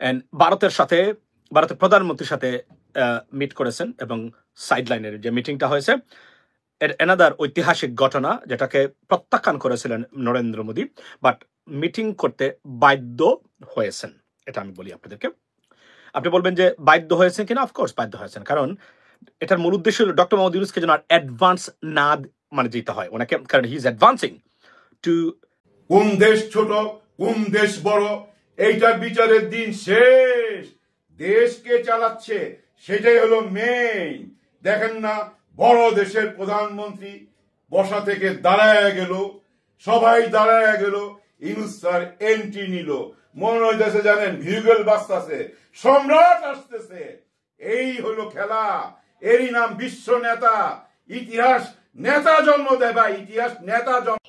And ভারতের প্রধানমন্ত্রীর সাথে মিট করেছেন এবং সাইডলাইনের যে মিটিংটা হয়েছে এনাদার ঐতিহাসিক ঘটনা যেটাকে প্রত্যাখ্যান করেছিলেন নরেন্দ্র মোদী, বাট মিটিং করতে বাধ্য হয়েছেন। এটা আমি বলি আপনাদেরকে। আপনি বলবেন যে বাধ্য হয়েছেন কিনা? অফকোর্স বাধ্য হয়েছেন, কারণ এটার মূল উদ্দেশ্য হল ডক্টর মোহাম্মদ ইউনূসকে যেন অ্যাডভান্স না যেতে হয় ওনাকে, কারণ হি ইজ অ্যাডভান্সিং টু। কোন দেশ ছোট কোন দেশ বড় এইটার বিচারের দিন শেষ। দেশকে চালাচ্ছে সেটাই হলো মেইন। দেখেন না, বড় দেশের প্রধানমন্ত্রী বসা থেকে দাঁড়ায় গেল, সবাই দাঁড়ায় গেল, ইউনূস স্যার এন্ট্রি নিল। মনে হইতেছে জানেন ভিউগেল বাজতেছে, সম্রাট আসতেছে। এই হলো খেলা, এরই নাম বিশ্ব নেতা। ইতিহাস নেতা জন্ম দেয় ভাই, ইতিহাস নেতা জন্ম।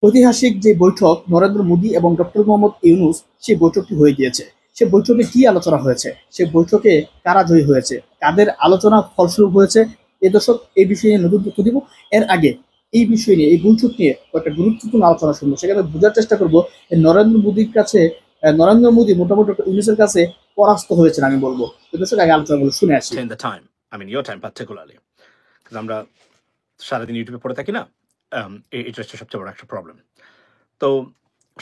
ঐতিহাসিক যে বৈঠক নরেন্দ্র মোদী এবং ডক্টর মোহাম্মদ ইউনূস, সেই বৈঠকটি হয়ে গিয়েছে। সে বৈঠকে কি আলোচনা হয়েছে, সে বৈঠকে কারা জয়ী হয়েছে, কাদের আলোচনা ফলস্বরূপ হয়েছে, এ দর্শক এই বিষয়ে নিয়ে নতুন তথ্য দিব। এর আগে এই বিষয় নিয়ে, এই বৈঠক নিয়ে কয়েকটা গুরুত্বপূর্ণ আলোচনা শুনবো। সেখানে বোঝার চেষ্টা করবো নরেন্দ্র মোদী মোটামুটি ডক্টর ইউনূসের কাছে পরাস্ত হয়েছেন আমি বলবো। দর্শক আগে আলোচনাগুলো শুনে আসি। your time particularly, because আমরা সারাদিন ইউটিউবে পড়ে থাকি না, এটা হচ্ছে সবচেয়ে বড় একটা প্রবলেম। তো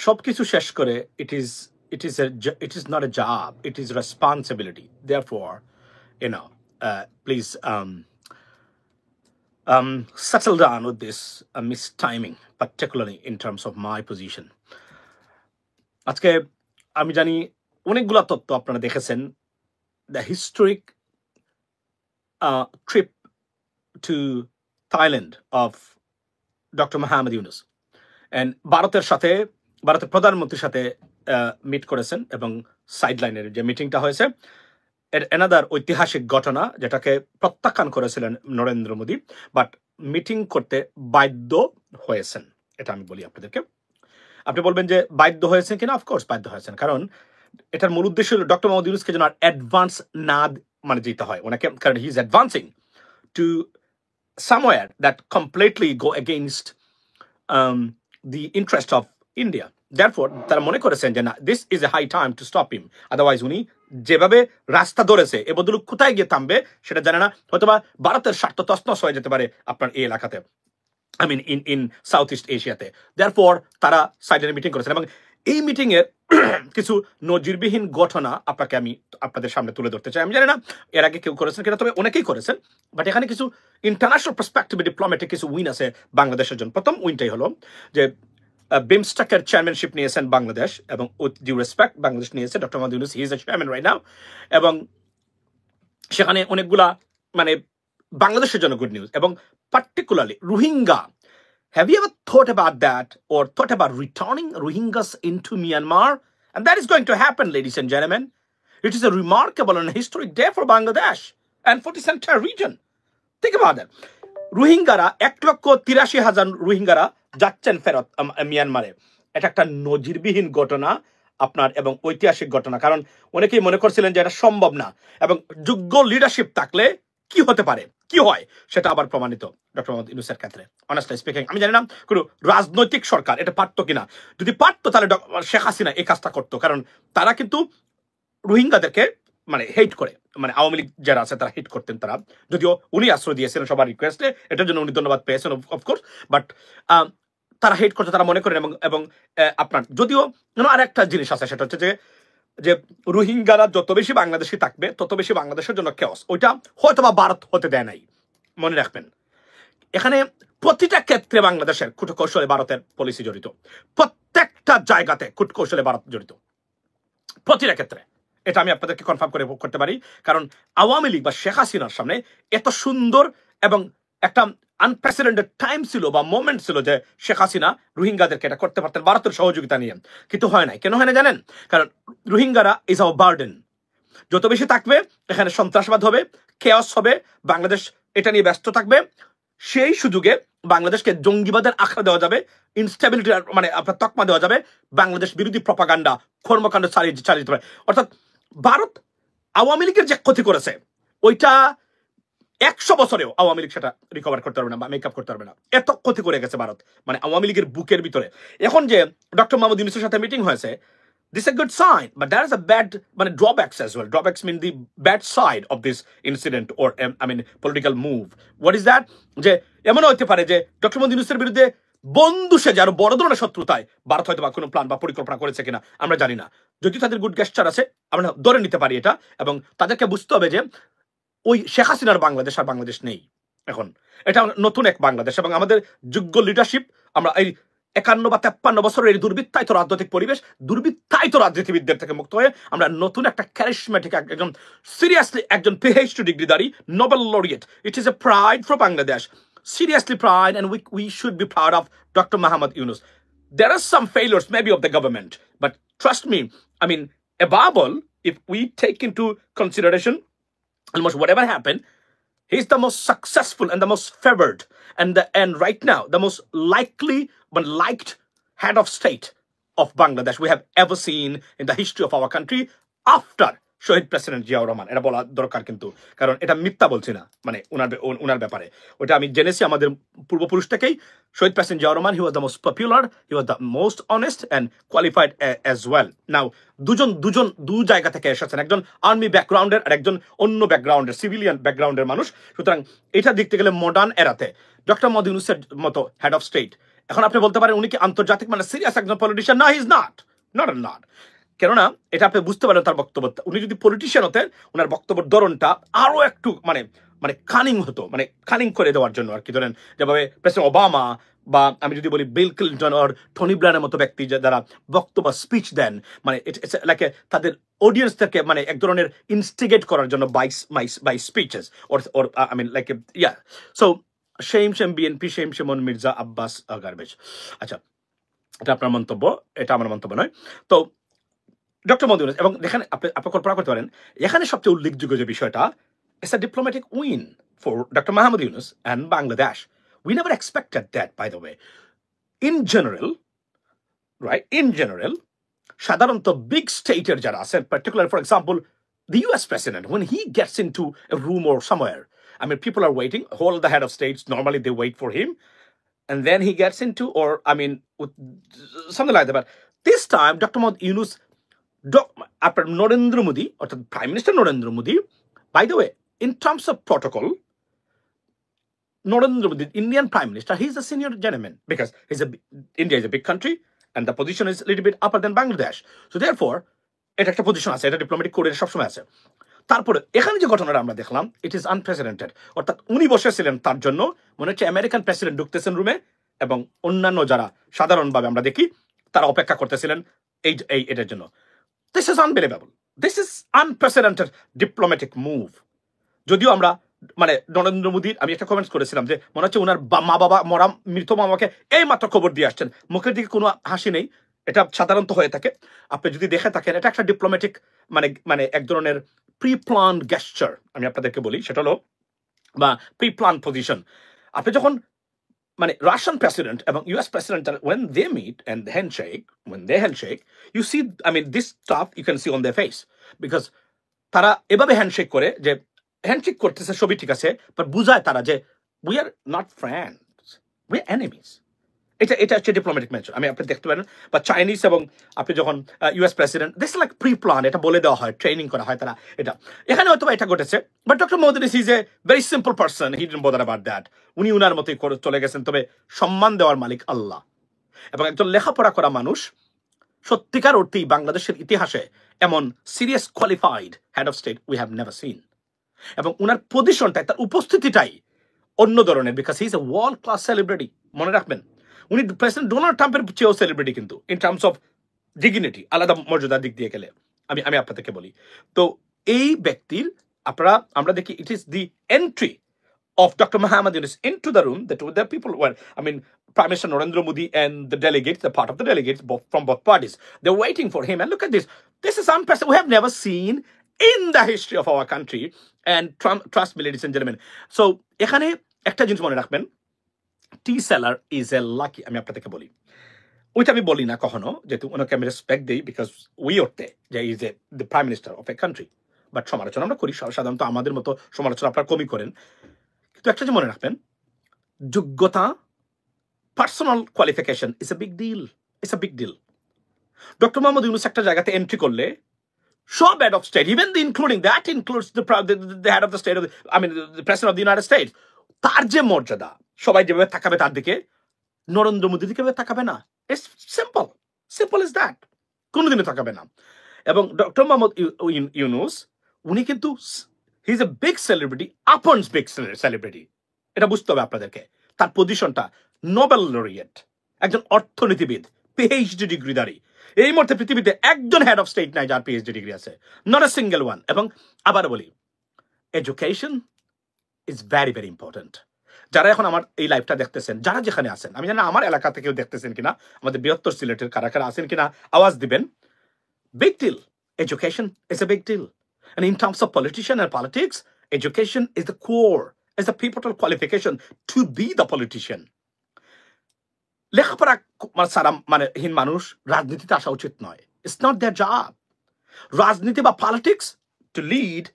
সবকিছু শেষ করে it is not a job, it is responsibility. Therefore, please settle down with this mistiming, particularly in terms of my position. আজকে আমি জানি অনেকগুলা তথ্য আপনারা দেখেছেন, the historic trip to Thailand of Dr. Mohammad Yunus, and ভারতের প্রধানমন্ত্রীর সাথে মিট করেছেন এবং সাইডলাইনের যে মিটিংটা হয়েছে এনাদার ঐতিহাসিক ঘটনা যেটাকে প্রত্যাখ্যান করেছিলেন নরেন্দ্র মোদী, বাট মিটিং করতে বাধ্য হয়েছেন। এটা আমি বলি আপনাদেরকে। আপনি বলবেন যে বাধ্য হয়েছেন কিনা? অফকোর্স বাধ্য হয়েছেন, কারণ এটার মূল উদ্দেশ্য হল ডক্টর মোহাম্মদ ইউনূসকে যেন অ্যাডভান্স না যেতে হয় ওনাকে, কারণ he is advancing to somewhere that completely go against the interest of India. Therefore, তারা মনে করেছেন যে না, this is a high time to stop him. Otherwise, উনি যেভাবে রাস্তা ধরেছে এ বদল কোথায় গিয়ে থামবে সেটা জানে না। হয়তোবা ভারতের স্বার্থ তছনছ হয়ে যেতে পারে আপনার এই এলাকাতে, I mean in South East এশিয়াতে। Therefore, তারা সাইডে মিটিং করেছেন এবং এই মিটিং এর কিছু নজিরবিহীন ঘটনা আমি আপনাদের সামনে তুলে ধরতে চাই। আমি জানি না এর আগে কেউ করেছেন কিনা, তবে অনেকেই করেছেন, বাট এখানে কিছু ইন্টারন্যাশনাল পার্সপেক্টিভে ডিপ্লোম্যাটিক কিছু উইন আছে বাংলাদেশের জন্য। প্রথম উইনটাই হলো যে বিমস্টেকের চেয়ারম্যানশিপ নিয়েছেন বাংলাদেশ, এবং উইথ ডিউ রেসপেক্ট বাংলাদেশ নিয়েছে doctor Mohammad Yunus, he is A chairman right now, এবং সেখানে অনেকগুলা বাংলাদেশের জন্য গুড নিউজ, এবং particularly Rohingya. Have you ever thought about that, or thought about returning Rohingyas into Myanmar? And that is going to happen, ladies and gentlemen. It is a remarkable and historic day for Bangladesh and for this entire region. Think about that. রোহিঙ্গারা 1,83,000 রোহিঙ্গারা যাচ্ছেন ফেরত মিয়ানমারে। এটা একটা নজিরবিহীন ঘটনা আপনার, এবং ঐতিহাসিক ঘটনা, কারণ অনেকেই মনে করছিলেন যে এটা সম্ভব না, এবং যোগ্য লিডারশিপ থাকলে কি হতে পারে, কি হয়, সেটা আবার প্রমাণিত ডক্টর মোহাম্মদ ইউনূসের ক্ষেত্রে। অনেস্টলি স্পিকিং, আমি জানি না কোনো রাজনৈতিক সরকার এটা পারতো কিনা। যদি পারতো তাহলে শেখ হাসিনা এই কাজটা করতো, কারণ তারা কিন্তু রোহিঙ্গাদেরকে হেট করে, আওয়ামী লীগ যারা আছে তারা হিট করতেন। তারা যদিও উনি আশ্রয় দিয়েছিলেন সবার রিকোয়েস্টে, এটার জন্য উনি ধন্যবাদ পেয়েছেন অফকোর্স, বাট তারা হেট করতে তারা মনে করেন। এবং আপনার যদিও আর একটা জিনিস আছে, সেটা হচ্ছে যে রোহিঙ্গারা যত বেশি বাংলাদেশি থাকবে তত বেশি বাংলাদেশের জন্য কেওস। ওইটা হয়তো বা ভারত হতে দেয় নাই, মনে রাখবেন। এখানে প্রতিটা ক্ষেত্রে বাংলাদেশের কূটকৌশলে ভারতের পলিসি জড়িত, প্রত্যেকটা জায়গাতে কূটকৌশলে ভারত জড়িত, প্রতিটা ক্ষেত্রে। এটা আমি আপনাদেরকে কনফার্ম করতে পারি, কারণ আওয়ামী লীগ বা শেখ হাসিনার সামনে এত সুন্দর এবং একটা আনপ্রেসিডেন্টেড টাইম ছিল বা মোমেন্ট ছিল যে শেখ হাসিনা রোহিঙ্গাদেরকে এটা করতে পারতেন ভারতের সহযোগিতা নিয়ে, কিন্তু হয় নাই। কেন হয় না জানেন? কারণ রোহিঙ্গারা ইজ আওয়ার বার্ডেন। যত বেশি থাকবে এখানে সন্ত্রাসবাদ হবে, কেওস হবে, বাংলাদেশ এটা নিয়ে ব্যস্ত থাকবে। সেই সুযোগে বাংলাদেশকে জঙ্গিবাদের আখড়া দেওয়া যাবে, ইনস্টেবিলিটি আপনার তকমা দেওয়া যাবে, বাংলাদেশ বিরোধী প্রপাগান্ডা কর্মকাণ্ড চালিয়ে যেতে পারে। অর্থাৎ ভারত আওয়ামী লীগের যে ক্ষতি করেছে ওইটা 100 বছরেও আওয়ামী লীগ সেটা রিকভার করতে পারবে না বা মেকআপ করতে পারবে না, এত ক্ষতি করে গেছে ভারত আওয়ামী লীগের বুকের ভিতরে। এখন যে ডক্টর মোহাম্মদ ইউনূসের সাথে মিটিং হয়েছে, This is a good sign, but there is a bad drawbacks as well. Drawbacks mean the bad side of this incident or political move. What is that? যে এমন হতে পারে যে ডক্টর মোহাম্মদ ইউনূসের বিরুদ্ধে বন্ধু সেজে আরো বড় ধরনের শত্রুতায় ভারত হয়তো বা কোনো প্ল্যান বা পরিকল্পনা করেছে কিনা আমরা জানি না। যদি তাদের গুড গেস্টার আছে আমরা ধরে নিতে পারি এটা, এবং তাদেরকে বুঝতে হবে যে ওই শেখ হাসিনার বাংলাদেশ আর বাংলাদেশ নেই এখন, এটা নতুন এক বাংলাদেশ, এবং আমাদের যোগ্য লিডারশিপ আমরা এই 51 বা 53 বছরের এই দুর্বৃত্তায়িত রাজনৈতিক পরিবেশ, দুর্বৃত্তায়িত রাজনীতিবিদদের থেকে মুক্ত হয়ে আমরা নতুন একটা ক্যারিশমেটিক একজন সিরিয়াসলি একজন PhD ডিগ্রিধারী Nobel laureate, it is a pride for Bangladesh, seriously pride, and we should be proud of Dr. Muhammad Yunus. There are some failures maybe of the government, but trust me, above all, if we take into consideration almost whatever happened, he's the most successful and the most favored and right now the most likely but liked head of state of Bangladesh we have ever seen in the history of our country after শহীদ president Ziaur Rahman. এটা বলা দরকার কিন্তু, কারণ এটা মিথ্যা বলছি না, উনার ব্যাপারে ওটা আমি জেনেছি আমাদের পূর্বপুরুষ থেকেই। শহীদ president Ziaur Rahman, he was the most popular, he was the most honest and qualified as well. Now দু জায়গা থেকে এসেছেন, একজন আর্মি ব্যাকগ্রাউন্ডের আর একজন অন্য ব্যাকগ্রাউন্ডের সিভিলিয়ান ব্যাকগ্রাউন্ডের মানুষ। সুতরাং এটা দেখতে গেলে মডার্ন এরাতে ডক্টর মোহাম্মদ ইউনূসের মতো হেড অফ স্টেট, এখন আপনি বলতে পারেন উনি কি আন্তর্জাতিক সিরিয়াস একজন পলিটিশিয়ান? না, হি ইজ নট। কেননা এটা আপনি বুঝতে পারেন তার বক্তব্য, উনি যদি পলিটিশিয়ান হতেন ওনার বক্তব্যের ধরনটা আরো একটু কানিং হতো, কানিং করে দেওয়ার জন্য আর কি। ধরেন যেভাবে প্রেসিডেন্ট ওবামা বা আমি যদি বলি বিল ক্লিন্টন আর টনি ব্লেয়ারের মতো ব্যক্তি যারা বক্তব্য স্পিচ দেন, তাদের অডিয়েন্সদেরকে এক ধরনের ইনস্টিগেট করার জন্য by speeches or so shame BNP, shame on Mirza Abbas garbage. আচ্ছা, এটা আপনার মন্তব্য, এটা আমার মন্তব্য নয়। তো ডক্টর মোহাম্মদ ইউনূস, এবং এখানে আপনি কল্পনা করতে পারেন এখানে সবচেয়ে উল্লেখযোগ্য যে বিষয়টা, it's a diplomatic win for Dr. Muhammad Yunus and Bangladesh. We never expected that, by the way. In general, সাধারণত big stater যারা আছেন, particularly for example the US president, when he gets into a room or somewhere, people are waiting, all the head of states normally they wait for him, and then he gets into, or something like that. But this time Dr. Muhammad Yunus, after Narendra Modi, or Prime Minister Narendra Modi, by the way, in terms of protocol, Narendra Modi, Indian Prime Minister, he's a senior gentleman because India is a big country and the position is a little bit upper than Bangladesh. So therefore, এটা একটা position আছে, এটা diplomatic কোডের সবসময় আছে। তারপরে এখানে যে ঘটনাটা আমরা দেখলাম, ইট ইজ আনপ্রেসিডেন্টেড, অর্থাৎ উনি বসেছিলেন তার জন্য মনে হচ্ছে আমেরিকান প্রেসিডেন্ট ঢুকতেছেন রুমে, এবং অন্যান্য যারা সাধারণভাবে আমরা দেখি তারা অপেক্ষা করতেছিলেন এটার জন্য। This is unbelievable. This is unprecedented diplomatic move. যদিও আমরা নরেন্দ্র মোদীর আমি একটা কমেন্টস করেছিলাম যে মনে হচ্ছে ওনার মা বাবা মৃত মামাকে এই মাত্র খবর দিয়ে আসছেন, মুখের দিকে কোনো হাসি নেই। এটা সাধারণত হয়ে থাকে, আপনি যদি দেখে থাকেন এটা একটা ডিপ্লোম্যাটিক এক ধরনের প্রি প্ল্যান গেস্টার আমি আপনাদেরকে বলি, সেটা হলো বা প্রি প্ল্যান পজিশন। আপনি যখন Russian president এবং US president, when they meet and they handshake, you see, this stuff you can see on their face, because তারা এভাবে হ্যান্ডশেক করে যে হ্যান্ডশেক করতেছে সবই ঠিক আছে, বাট বুঝায় তারা যে we are not friends, we are enemies. এটা হচ্ছে ডিপ্লোম্যাটিক মেজার। আপনি দেখতে পারেন বা চাইনিজ এবং আপনি যখন US president, this like pre plan, এটা বলে দেওয়া হয়, ট্রেনিং করা হয় তারা। এটা এখানে হয়তো এটা ঘটেছে, but doctor Mohammad Yunus is a very simple person, he didn't bother about that. উনি উনার মতোই করে চলে গেছেন, তবে সম্মান দেওয়ার মালিক আল্লাহ। এবং একজন লেখাপড়া করা মানুষ, সত্যিকার অর্থেই বাংলাদেশের ইতিহাসে এমন serious qualified head of state we have never seen. এবং উনার পজিশনটাই, তার উপস্থিতিটাই অন্য ধরনের, because he is a world class celebrity. মনে রাখবেন, উনি প্রেসিডেন্ট ডোনাল্ড ট্রাম্পের চেয়েও সেলিব্রিটি কিন্তু, ইন টার্মস অফ ডিগনিটি, আলাদা মর্যাদার দিক দিয়ে গেলে আমি আপনাদেরকে বলি। তো এই ব্যক্তির আমরা দেখি, it is the entry of Dr. Muhammad Yunus into the room that the people were, Prime Minister Narendra Modi and the delegates, the part of the delegates from both parties, they're waiting for him. And look at this. This is unprecedented. We have never seen in the history of our country. And trust me, ladies and gentlemen. So, এখানে একটা জিনিস মনে রাখবেন, টি seller is a lucky. আমি আপনাদেরকে বলি, ওইটা আমি বলি না কখনো, যেহেতু ওনাকে আমি রেসপেক্ট দিই, বিকজ উই ওরতে যে is a the prime minister of a country. But সমালোচনা আমরা করি, সাধারণত আমাদের মতো সমালোচনা আপনারা কমই করেন। তো একটা যে মনে রাখবেন, যোগ্যতা, personal qualification is a big deal. It's a big deal. Doctor Mohammad Yunus একটা জায়গাতে এন্ট্রি করলে সব head of state, even including that includes the head of the state, I mean the president of the United States, তার যে মর্যাদা, সবাই যেভাবে তাকাবে তার দিকে, নরেন্দ্র মোদী দিকে তাকাবে না। It's simple, simple is that, কোনোদিনও তাকাবে না। এবং ডক্টর মোহাম্মদ ইউনূস উনি কিন্তু he is a big celebrity, আপনস বিগ সেলিব্রিটি, এটা বুঝতে হবে আপনাদেরকে। তার পজিশনটা নোবেল লরিয়েট, একজন অর্থনীতিবিদ, পিএইচডি ডিগ্রিধারী। এই মুহূর্তে পৃথিবীতে একজন হেড অফ স্টেট নাই যার পিএইচডি ডিগ্রি আছে, নট এ সিঙ্গেল ওয়ান। এবং আবার বলি, education is very very important. যারা এখন আমার এই লাইভটা দেখতেছেন, যারা যেখানে আছেন, আমি জানি আমার এলাকা থেকেও দেখতেছেন কিনা, আমাদের বৃহত্তর সিলেটের কারা কারা আছেন কিনা, আওয়াজ দিবেন। Big deal, education is a big deal. And in terms of politician and politics, education is the core, is the pivotal qualification to be the politician. লেখাপড়া সারা মানে হীন মানুষ রাজনীতিতে আসা উচিত নয়। It's not their job. রাজনীতি বা politics to lead,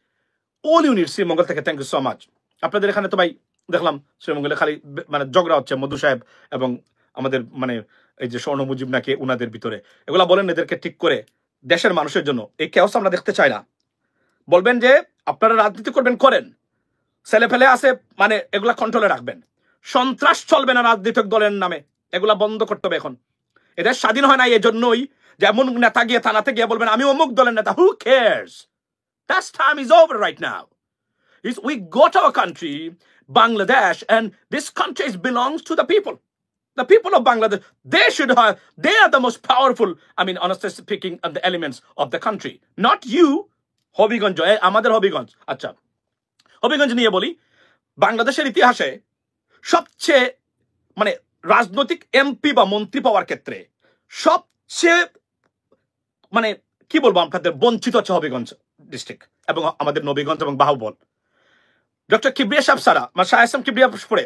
all unit Sreemangal থেকে। Thank you so much. আপনাদের এখানে তো ভাই দেখলাম শ্রীমঙ্গলে খালি মানে ঝগড়া হচ্ছে মধু সাহেব এবং আমাদের মানে এই যে স্বর্ণ মুজিব নাকি উনাদের ভিতরে। এগুলা বলেন এদেরকে ঠিক করে, দেশের মানুষের জন্য এই কেওস আমরা দেখতে চাই না। বলবেন যে আপনারা রাজনীতি করবেন, করেন, ছেলে ফেলে আছে মানে এগুলা কন্ট্রোলে রাখবেন। সন্ত্রাস চলবে না রাজনৈতিক দলের নামে, এগুলা বন্ধ করতে হবে। এখন এদের স্বাধীন হয় না এই জন্যই যে এমন নেতা গিয়ে থানাতে গিয়ে বলবেন আমি অমুক দলের নেতা। Who cares? That time is over right now. We got our country, Bangladesh, and this country belongs to the people. The people of Bangladesh, they are the most powerful, I mean, honestly speaking, of the elements of the country. Not you. Habiganj, আমাদের হবিগঞ্জ। আচ্ছা, হবিগঞ্জ নিয়ে বলি, বাংলাদেশের ইতিহাসে সবচেয়ে মানে রাজনৈতিক MP বা মন্ত্রী পাওয়ার ক্ষেত্রে সবচেয়ে মানে কি বলবো আপনাদের বঞ্চিত হচ্ছে হবিগঞ্জ ডিস্ট্রিক্ট এবং আমাদের নবীগঞ্জ এবং বাহুবল। ডক্টর কিবরিয়া সাহেব সারা শাহ এস এম কিবরিয়া পড়ে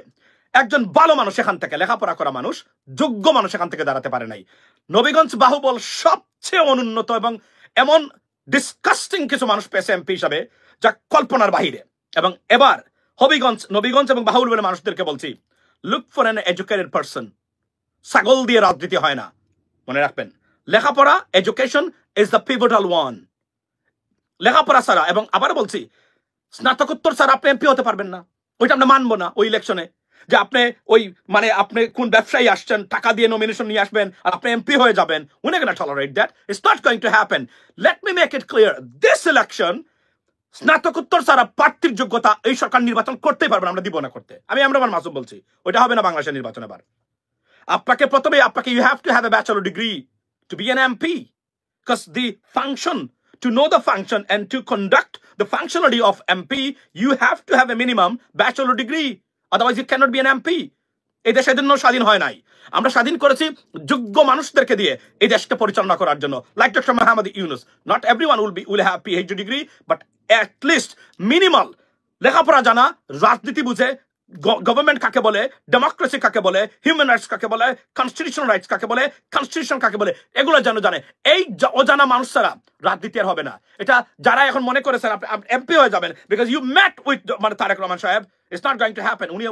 একজন ভালো মানুষ, এখান থেকে লেখাপড়া করা মানুষ, যোগ্য মানুষ এখান থেকে দাঁড়াতে পারে নাই। নবীগঞ্জ বাহুবল সবচেয়ে অনুন্নত এবং এমন ডিসকাস্টিং কিছু মানুষ পেয়েছে এমপি হিসাবে যা কল্পনার বাহিরে। এবং এবার নবীগঞ্জ এবং বাহুবলের মানুষদেরকে বলছি, look for an educated person. ছাগল দিয়ে রাজনীতি হয় না, মনে রাখবেন। লেখাপড়া, এডুকেশন ইজ দ্য পিভটাল ওয়ান। লেখাপড়া ছাড়া, এবং আবার বলছি, স্নাতকোত্তর ছাড়া আপনি এমপি হতে পারবেন না। ওইটা আমরা মানবো না ওই ইলেকশনে, যে আপনি ওই মানে আপনি কোন ব্যবসায়ী আসছেন, টাকা দিয়ে নমিনেশন নিয়ে আসবেন আর আপনি এমপি হয়ে যাবেন। উনি gonna tolerate that. It's not going to happen. Let me make it clear, this election স্নাতকোত্তর ছাড়া প্রার্থীর যোগ্যতা এই সরকার নির্বাচন করতেই পারবে না, আমরা দিব না করতে। আমি আমার মাসুম বলছি, ওইটা হবে না বাংলাদেশের নির্বাচন। এবার আপনাকে প্রথমে you have to have a bachelor degree to be an MP, because the function, to know the function and to conduct the functionality of MP, you have to have a minimum bachelor degree. Otherwise, you cannot be an MP. এই দেশ এজন্য স্বাধীন হয় নাই। আমরা স্বাধীন করেছি যোগ্য মানুষদেরকে দিয়ে এই দেশকে পরিচালনা করার জন্য। Like doctor Mohammad Yunus, not everyone will have PhD degree, but at least minimal লেখাপড়া জানা, রাজনীতি বুঝে, গভর্নমেন্ট কাকে বলে, ডেমোক্রেসি কাকে বলে, হিউম্যান রাইটস কাকে বলে, কনস্টিটিউশনাল রাইটস কাকে বলে, কনস্টিটিউশন কাকে বলে, এগুলো যেন জানে। এই অজানা মানুষ ছাড়া রাজনীতি আর হবে না। এটা যারা এখন মনে করেছেন আপনি এমপি হয়ে যাবেন বিকজ ইউ ম্যাট উইথ মানে তারেক রহমান সাহেব, it's not going to happen. উনি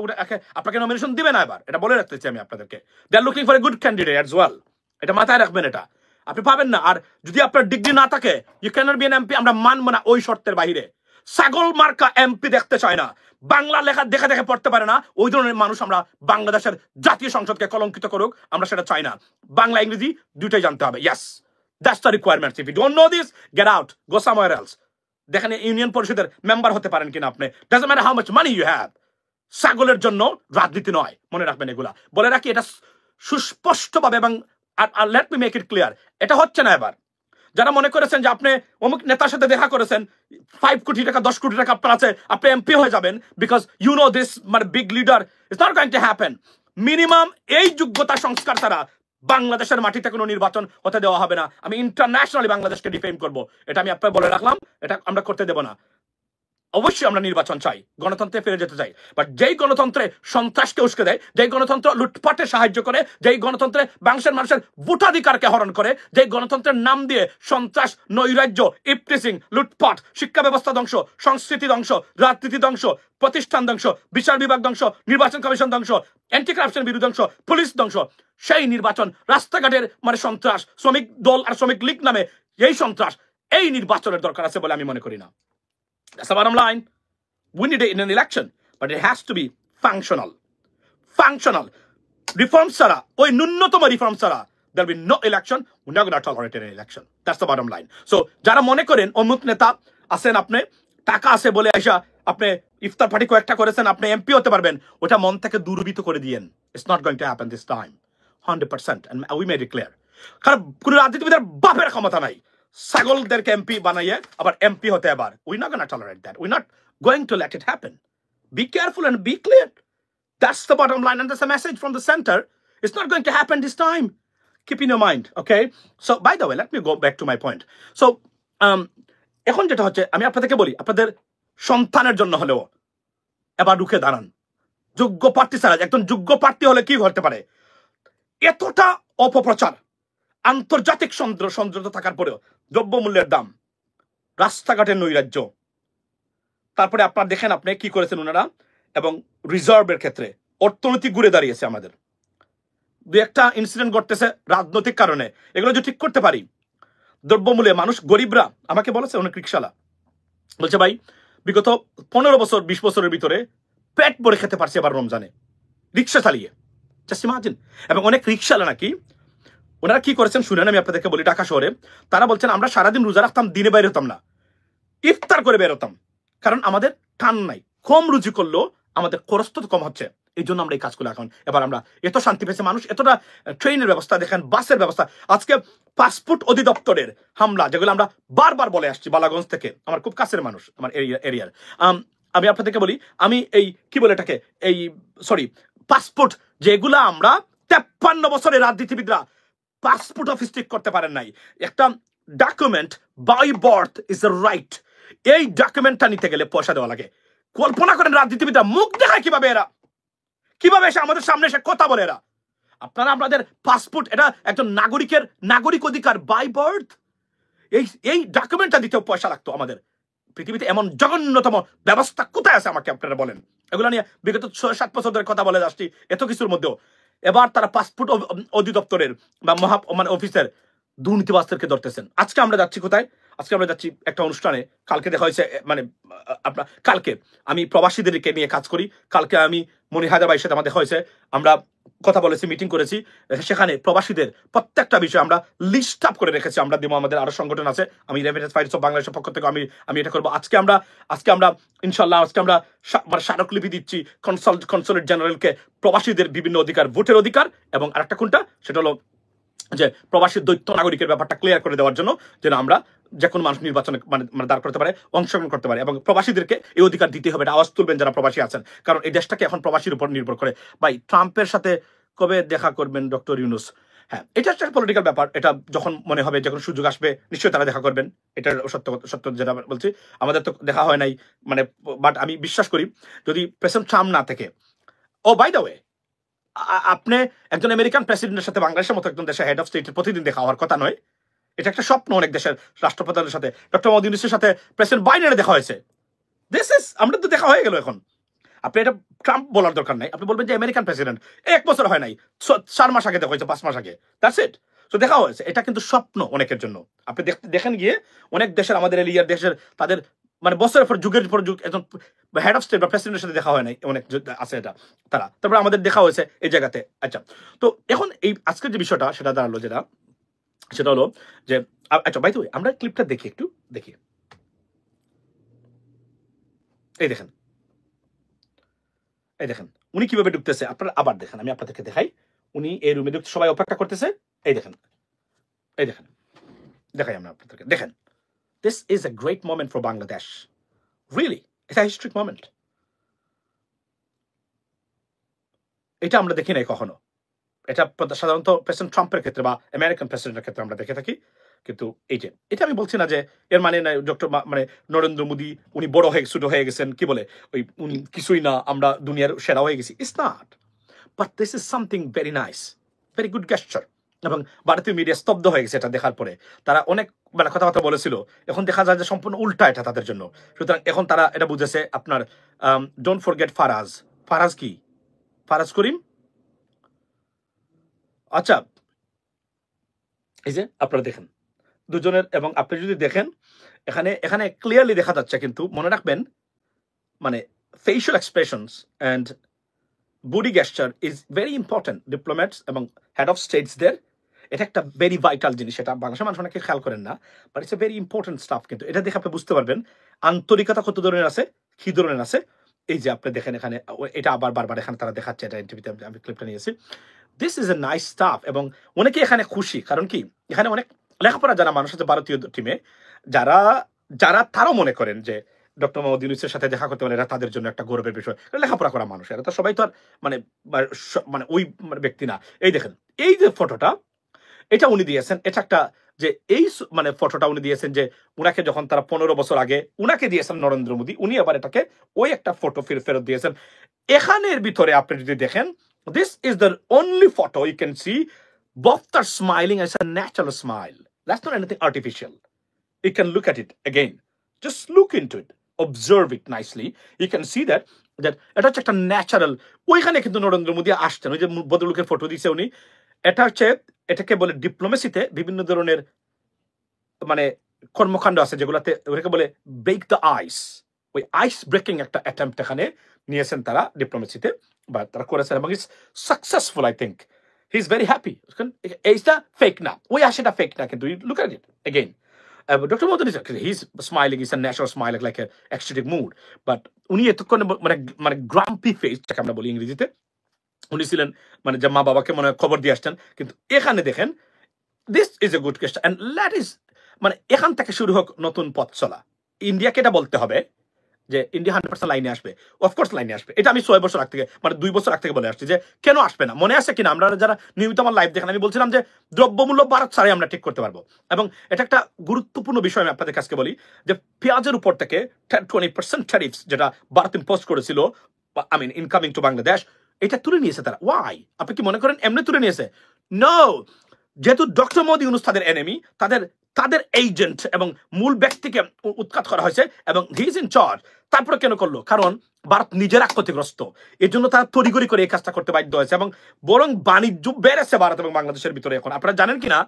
আপনাকে নমিনেশন দিবে না এবার, এটা বলে রাখতেছি আমি আপনাদেরকে। They are looking for a good candidate as well, এটা মাথায় রাখবেন, এটা আপনি পাবেন না। আর যদি আপনার ডিগ্রি না থাকে, you cannot be an MP. আমরা মানবো না ওই শর্তের বাহিরে। ছাগল মার্কা এমপি দেখতে চায় না, বাংলা লেখা দেখে পড়তে পারে না, ওই ধরনের মানুষ আমরা বাংলাদেশের জাতীয় সংসদকে কলঙ্কিত করুক, আমরা সেটা চাই না। বাংলা ইংরেজি দুইটাই জানতে হবে। Yes, that's the requirements. If you don't know this, get out, go somewhere else. দেখেন ইউনিয়ন পরিষদের মেম্বার হতে পারেন কিনা আপনি, doesn't matter how much money you have. ছাগলের জন্য রাজনীতি নয়, মনে রাখবেন এগুলা। বলে রাখি এটা সুস্পষ্টভাবে, এবং late me make it clear, এটা হচ্ছে না এবার। যারা মনে করেছেন যে আপনি অমুক নেতার সাথে দেখা করেছেন, 5 কোটি টাকা 10 কোটি টাকা আপনার আছে, আপনি এমপি হয়ে যাবেন বিকজ ইউ নো দিস মানে big leader, it's not going to happen. Minimum এই যোগ্যতা সংস্কার ছাড়া বাংলাদেশের মাটিতে কোনো নির্বাচন হতে দেওয়া হবে না। আমি ইন্টারন্যাশনালি বাংলাদেশকে ডিফেম করব, এটা আমি আপনাকে বলে রাখলাম, এটা আমরা করতে দেব না। অবশ্যই আমরা নির্বাচন চাই, গণতন্ত্রে ফিরে যেতে চাই, বাট যেই গণতন্ত্রে সন্ত্রাসকে উস্কে দেয়, যেই গণতন্ত্র লুটপাটে সাহায্য করে, যেই গণতন্ত্রে বাংলাদেশের মানুষের ভোটাধিকারকে হরণ করে, যেই গণতন্ত্রের নাম দিয়ে সন্ত্রাস, নৈরাজ্য, ইফটিজিং, লুটপাট, শিক্ষা ব্যবস্থা ধ্বংস, সংস্কৃতি ধ্বংস, রাজনীতি ধ্বংস, প্রতিষ্ঠান ধ্বংস, বিচার বিভাগ ধ্বংস, নির্বাচন কমিশন ধ্বংস, অ্যান্টি কারাপশন বিরোধী ধ্বংস, পুলিশ ধ্বংস, সেই নির্বাচন, রাস্তাঘাটের মানে সন্ত্রাস, শ্রমিক দল আর শ্রমিক লীগ নামে এই সন্ত্রাস, এই নির্বাচনের দরকার আছে বলে আমি মনে করি না। That's the bottom line. We need it in an election, but it has to be functional. Functional. Reforms ছাড়া, ওই ন্যূনতম reforms ছাড়া, there'll be no election. We're not going to tolerate an election. That's the bottom line. So, যারা মনে করেন অমুক নেতা আছেন, আপনি টাকা আছে বলে আইসা আপনি ইফতার পার্টি কয়েকটা করেছেন, আপনি এমপি হতে পারবেন, ওটা মন থেকে দুর্বৃত করে দিয়েন। It's not going to happen this time. 100%. And we made it clear. কারণ কোন রাজনীতিবিদের বাপের ক্ষমতা নাই ছাগলদেরকে এমপি বানাইয়ে আবার এমপি হতে আবার। We're not going to tolerate that. We're not going to let it happen. Be careful and be clear. That's the bottom line, and that's a message from the center. It's not going to happen this time. Keep in your mind, okay? So, by the way, let me go back to my point. So, এখন যেটা হচ্ছে, আমি আপনাদেরকে বলি, আপনাদের সন্তানের জন্য হলেও এবার রুখে দাঁড়ান। যোগ্য প্রার্থী ছাড়া, একজন যোগ্য প্রার্থী হলে কি করতে পারে? এতটা অপপ্রচার, আন্তর্জাতিক সংযত থাকার পরেও দ্রব্যমূল্যের দাম, রাস্তাঘাটের নৈরাজ্য, তারপরে আপনারা দেখেন আপনি কি করেছেন ওনারা, এবং রিজার্ভের ক্ষেত্রে অর্থনীতি ঘুরে দাঁড়িয়েছে আমাদের। দু একটা ইনসিডেন্ট ঘটতেছে রাজনৈতিক কারণে, এগুলো যদি ঠিক করতে পারি, দ্রব্যমূল্যে মানুষ, গরিবরা আমাকে বলেছে অনেক রিক্সাওয়ালা বলছে, ভাই বিগত 15 বছর 20 বছরের ভিতরে পেট ভরে খেতে পারছে এবার রমজানে রিক্সা চালিয়ে। Just imagine. এবং অনেক রিক্সাওয়ালা নাকি ওনারা কি করেছেন শুনেন, আমি আপনাদেরকে বলি। ঢাকা শহরে তারা বলছেন, আমরা সারাদিন রোজা রাখতাম, দিনে বাইরে হতাম না, ইফতার করে বের হতাম, কারণ আমাদের টান নাই, কম রুজি করলেও আমাদের খরচ তো কম হচ্ছে, এই জন্য আমরা এই কাজগুলো এখন এবার আমরা এত শান্তি পেয়েছে। মানুষ এতটা, ট্রেনের ব্যবস্থা দেখেন, বাসের ব্যবস্থা, আজকে পাসপোর্ট অধিদপ্তরের হামলা, যেগুলো আমরা বারবার বলে আসছি, বালাগঞ্জ থেকে, আমার খুব কাছের মানুষ, আমার এরিয়ার। আমি আপনাদেরকে বলি, আমি এই কি বলে এটাকে, এই পাসপোর্ট যেগুলা আমরা 53 বছরের রাজনীতিবিদরা পাসপোর্ট অফিস ঠিক করতে পারেন নাই। একটা document by birth is a right, এই ডকুমেন্টটা নিতে গেলে পয়সা দেওয়া লাগে। কল্পনা করেন রাজনীতিবিদরা মুখ দেখায় কিভাবে, এরা কিভাবে এসে আমাদের সামনে এসে কথা বলে এরা। আপনারা আপনাদের পাসপোর্ট, এটা একজন নাগরিকের নাগরিক অধিকার বাই বার্থ, এই ডকুমেন্টটা দিতেও পয়সা লাগতো আমাদের। পৃথিবীতে এমন জঘন্যতম ব্যবস্থা কোথায় আছে আমাকে আপনারা বলেন? এগুলো নিয়ে বিগত 6-7 বছর ধরে কথা বলে আসছি, এত কিছুর মধ্যেও এবার তারা পাসপোর্ট অধিদপ্তরের বা অফিসের দুর্নীতিবাজদেরকে ধরতেছেন। আজকে আমরা যাচ্ছি কোথায়? আজকে আমরা যাচ্ছি একটা অনুষ্ঠানে, কালকে দেখা হয়েছে, আপনার কালকে আমি প্রবাসীদেরকে নিয়ে কাজ করি, কালকে আমি মনির হায়দার ভাইয়ের সাথে আমার দেখা হয়েছে, আমরা কথা বলেছি, মিটিং করেছি, সেখানে প্রবাসীদের প্রত্যেকটা বিষয় আমরা লিস্ট আপ করে রেখেছি। আমরা দিব, আমাদের আরো সংগঠন আছে, আমি রেমিটেন্স ফাইলস অফ বাংলাদেশের পক্ষ থেকে আমি এটা করবো। আজকে আমরা ইনশাল্লাহ আমরা স্মারকলিপি দিচ্ছি কনসুলেট জেনারেলকে, প্রবাসীদের বিভিন্ন অধিকার, ভোটের অধিকার, এবং আরেকটা কোনটা, সেটা হলো যে প্রবাসী দ্বৈত নাগরিকের ব্যাপারটা ক্লিয়ার করে দেওয়ার জন্য, যেন আমরা যে কোনো মানুষ নির্বাচনে মানে দাঁড় করতে পারে, অংশগ্রহণ করতে পারে, এবং প্রবাসীদেরকে এই অধিকার দিতে হবে। আওয়াজ তুলবেন যারা প্রবাসী আছেন, কারণ এই দেশটাকে এখন প্রবাসীর উপর নির্ভর করে। ভাই, ট্রাম্পের সাথে কবে দেখা করবেন ডক্টর ইউনূস? হ্যাঁ, এটা একটা পলিটিক্যাল ব্যাপার, এটা যখন মনে হবে, যখন সুযোগ আসবে, নিশ্চয়ই তারা দেখা করবেন। এটা সত্য যেটা বলছি, আমাদের তো দেখা হয় নাই, বাট আমি বিশ্বাস করি যদি প্রেসিডেন্ট ট্রাম্প না থেকে, ও বাই দ্য ওয়ে, আপনি একজন আমেরিকান প্রেসিডেন্টের সাথে বাংলাদেশের মতো একজন দেশের হেড অফ স্টেটের প্রতিদিন দেখা হওয়ার কথা নয়, এটা একটা স্বপ্ন অনেক দেশের রাষ্ট্রপ্রধানের সাথে। ডক্টর মোহাম্মদ ইউনূসের সাথে প্রেসিডেন্ট বাইডেনের দেখা হয়েছে, আমরা তো দেখা হয়ে গেল। এখন আপনি এটা ট্রাম্প বলার দরকার নাই, আপনি বলবেন যে আমেরিকান প্রেসিডেন্ট 1 বছর হয় নাই, 4 মাস আগে দেখা হয়েছে, 5 মাস আগে, দ্যাটস ইট। তো দেখা হয়েছে, এটা কিন্তু স্বপ্ন অনেকের জন্য। আপনি দেখেন গিয়ে অনেক দেশের, আমাদের এলিয়ার দেশের, তাদের বছরের পর যুগের পর যুগ একজন হেড অফ স্টেট বা প্রেসিডেন্টের সাথে দেখা হয় নাই, অনেক আছে এটা তারা, তারপরে আমাদের দেখা হয়েছে এই জায়গাতে। আচ্ছা, তো এখন এই আজকের যে বিষয়টা সেটা দাঁড়ালো, সেটা হলো যে, আচ্ছা বাই দ্য ওয়ে, আমরা ক্লিপটা দেখি, একটু দেখি। এই দেখেন উনি কিভাবে ঢুকতেছে, আপনারা আবার দেখেন, আমি আপনাদেরকে দেখাই। উনি এই রুমে ঢুকতে সবাই অপেক্ষা করতেছে, এই দেখেন দেখাই আমরা আপনাদেরকে, দেখেন। This is a great moment for Bangladesh. Really, it's a historic moment. এটা আমরা দেখি নাই কখনো। এটা সাধারণত প্রেসিডেন্ট ট্রাম্পের ক্ষেত্রে বা আমেরিকান প্রেসিডেন্টের ক্ষেত্রে আমরা দেখে থাকি, কিন্তু এই যে এটা আমি বলছি না যে এর মানে না ডক্টর মানে নরেন্দ্র মোদী উনি বড় হয়ে ছোট হয়ে গেছেন, কি বলে ওই উনি কিছুই না, আমরা দুনিয়ার সেরা হয়ে গেছি। It's not, but this is something very nice, very good গেস্টার। এবং ভারতীয় মিডিয়া স্তব্ধ হয়ে গেছে এটা দেখার পরে। তারা অনেক মানে কথাবার্তা বলেছিল, এখন দেখা যায় যে সম্পূর্ণ উল্টা এটা তাদের জন্য। সুতরাং এখন তারা এটা বুঝেছে। আপনার ডোন্ট ফরগেট ফারাজ। ফারাজ কি? ফারাজ করিম। আচ্ছা, এই যে আপনারা দেখেন দুজনের, এবং আপনি যদি দেখেন এখানে এখানে ক্লিয়ারলি দেখা যাচ্ছে, কিন্তু মনে রাখবেন মানে facial expressions and body গেস্টার is very important. Diplomats এবং হেড অফ স্টেটসদের এটা একটা ভেরি ভাইটাল জিনিস। এটা বাংলাদেশের মানুষ অনেকে খেয়াল করেন না, but it's a very important staff. কিন্তু এটা দেখে আপনি বুঝতে পারবেন আন্তরিকতা কত ধরনের আছে, কি ধরনের আছে। এই যে আপনি দেখেন এখানে এটা আবার বারবার এখানে তারা দেখাচ্ছে, এটা ইন্টারভিউতে আমি ক্লিপটা নিয়েছি। This is a nice staff. এবং অনেকে এখানে খুশি, কারণ কি এখানে অনেক লেখাপড়া জানা মানুষ আছে ভারতীয় টিমে, যারা যারা তারাও মনে করেন যে ডক্টর মোহাম্মদ ইউনূসের সাথে দেখা করতে পারে এটা তাদের জন্য একটা গৌরবের বিষয়। লেখাপড়া করা মানুষ, এরা তো সবাই তো আর মানে মানে ওই ব্যক্তি না। এই দেখেন এই যে ফটোটা, এটা উনি দিয়েছেন, এটা একটা যে এই মানে ফটোটা উনি দিয়েছেন যে উনাকে যখন তারা 15 বছর আগে উনাকে দিয়েছেন নরেন্দ্র মোদী, উনি আবার এটাকে ওই একটা ফটো ফেরত দিয়েছেন। এখানের ভিতরে আপনি যদি দেখেন, this is the only photo you can see both are smiling as a natural smile. That's not anything artificial. You can look at it again. Just look into it. Observe it nicely. You can see that এটা হচ্ছে একটা natural. ওইখানে কিন্তু নরেন্দ্র মোদী আসছেন, ওই যে ভদ্রলোকের photo দিয়েছে উনি, এটা হচ্ছে এটাকে বলে ডিপ্লোমেসিতে বিভিন্ন ধরনের মানে কর্মকাণ্ড আছে যেগুলোতে ওটাকে বলে ব্রেক দ্য আইস। ওই আইস ব্রেকিং একটা অ্যাটেম্পট এখানে নিয়েছেন তারা ডিপ্লোমেসিতে, বা তারা করেছেন, এবং it's successful. I think he is very happy. এইটা ফেক না, ওই আশাটা ফেক না, কিন্তু look at it again. Dr. Mohan is he's smiling, it's a natural smile, like a ecstatic mood. But উনি এতক্ষণ মানে গ্রাম্পি ফেস যাকে আমরা বলি ইংরেজিতে, উনি ছিলেন মানে যে মা বাবাকে মনে খবর দিয়ে আসছেন। কিন্তু এখানে দেখেন this is a good question, and that is মানে এখান থেকে শুরু হোক নতুন পথ চলা। ইন্ডিয়াকে এটা বলতে হবে যে ইন্ডিয়া 100% লাইনে আসবে, অফকোর্স লাইনে আসবে। এটা আমি 6 বছর আগ থেকে মানে 2 বছর আগ থেকে বলে আসছি যে কেন আসবে না। মনে আছে কিনা, আমরা যারা নিয়মিত আমার লাইভ দেখেন, আমি বলছিলাম যে দ্রব্যমূল্য ভারত ছাড়াই আমরা ঠিক করতে পারবো। এবং এটা একটা গুরুত্বপূর্ণ বিষয় আমি আপনাদের কাছে বলি যে পেঁয়াজের উপর থেকে 20% ট্যারিফস যেটা ভারত ইম্পোজ করেছিল, I mean incoming to Bangladesh, এটা তুলে নিয়েছে তারা। ওয়াই? আপনি কি মনে করেন এমনি তুলে নিয়েছে? নো, যেহেতু ডক্টর মোদি ইউনূস তাদের এনিমি, তাদের এজেন্ট এবং মূল ব্যক্তিকে উৎখাত করা হয়েছে এবং হি ইজ ইন চার্জ। তারপরে কেন করলো? কারণ ভারত নিজেরা ক্ষতিগ্রস্ত, এর জন্য তারা তড়িঘড়ি করে এই কাজটা করতে বাধ্য হয়েছে। এবং বরং বাণিজ্য বেড়েছে ভারত এবং বাংলাদেশের ভিতরে। এখন আপনারা জানেন কিনা,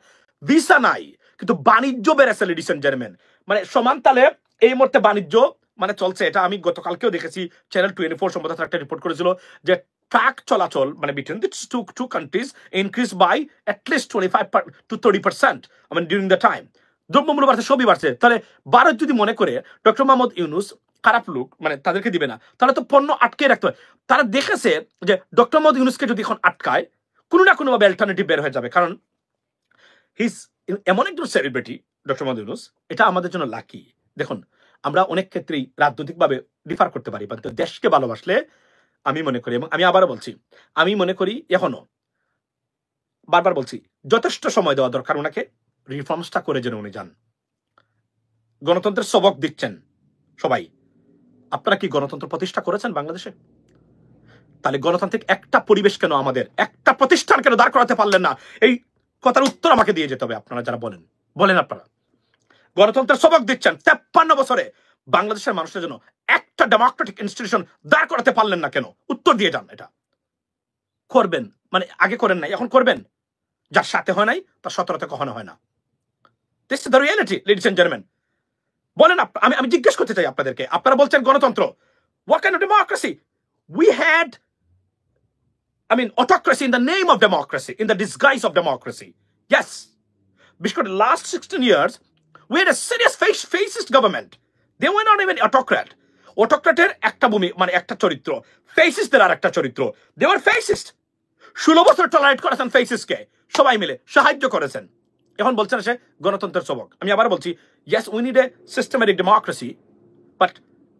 ভিসা নাই কিন্তু বাণিজ্য বেড়েছে, লেডিস এন্ড জেন্টলম্যান। মানে সমান তালে এই মুহূর্তে বাণিজ্য মানে চলছে। এটা আমি গতকালকেও দেখেছি, চ্যানেল 24 সম্ভবত একটা রিপোর্ট করেছিল যে ট্রাক চলাচল মানে between this two countries increase by at least 25 to 30%, I mean during the time. দ্রব্যমূল্য বাড়ছে, সবই বাড়ছে। তাহলে ভারত যদি মনে করে ডক্টর মোহাম্মদ ইউনূস খারাপ লোক, মানে তাদেরকে দিবে না, তাহলে তো পণ্য আটকে রাখতে হয়। তারা দেখেছে যে ডক্টর মোহাম্মদ ইউনূসকে যদি এখন আটকায়, কোনো না কোনোভাবে অ্যালটারনেটিভ বের হয়ে যাবে। কারণ হিস এমন একজন সেলিব্রিটি ডক্টর মোহাম্মদ ইউনূস, এটা আমাদের জন্য লাকি। দেখুন, আমরা অনেক ক্ষেত্রেই রাজনৈতিকভাবে ডিফার করতে পারি, কিন্তু দেশকে ভালোবাসলে আমি মনে করি, এবং আমি আবারও বলছি, আমি মনে করি এখনো বারবার বলছি, যথেষ্ট সময় দেওয়া দরকার ওনাকে, রিফর্মসটা করে যেন উনি যান। গণতন্ত্রের সবক দিচ্ছেন সবাই। আপনারা কি গণতন্ত্র প্রতিষ্ঠা করেছেন বাংলাদেশে? তাহলে গণতান্ত্রিক একটা পরিবেশ কেন, আমাদের একটা প্রতিষ্ঠান কেন দাঁড় করাতে পারলেন না? এই কথার উত্তর আমাকে দিয়ে যেতে হবে। আপনারা যারা বলেন আপনারা গণতন্ত্রের সবক দিচ্ছেন, 53 বছরে বাংলাদেশের মানুষের জন্য একটা ডেমোক্রেটিক ইনস্টিটিউশন দাঁড় করাতে পারলেন না কেন? উত্তর দিয়ে যান। এটা করবেন, মানে আগে করেন নাই, এখন করবেন। যার সাথে হয় নাই তার 17তে কখনো হয় না। This is the reality, ladies and gentleman. বলেন, আমি জিজ্ঞেস করতে চাই আপনাদেরকে, আপনারা বলছেন গণতন্ত্র, what kind of democracy we had? I mean, autocracy in the name of democracy, in the disguise of democracy. Yes. Because the last 16 years, we had a serious fascist government. They were not even autocrat. Autocrater একটা ভূমি মানে একটা চরিত্র, ফেসিস্টদের আর একটা চরিত্র। They were fascist. 16 বছর tolerate করেছেন ফেসিস্টকে, সবাই মিলে সাহায্য করেছেন। এখন বলছেন সে গণতন্ত্রের সবক। আমি আবার বলছি, yes, we need a systematic democracy, but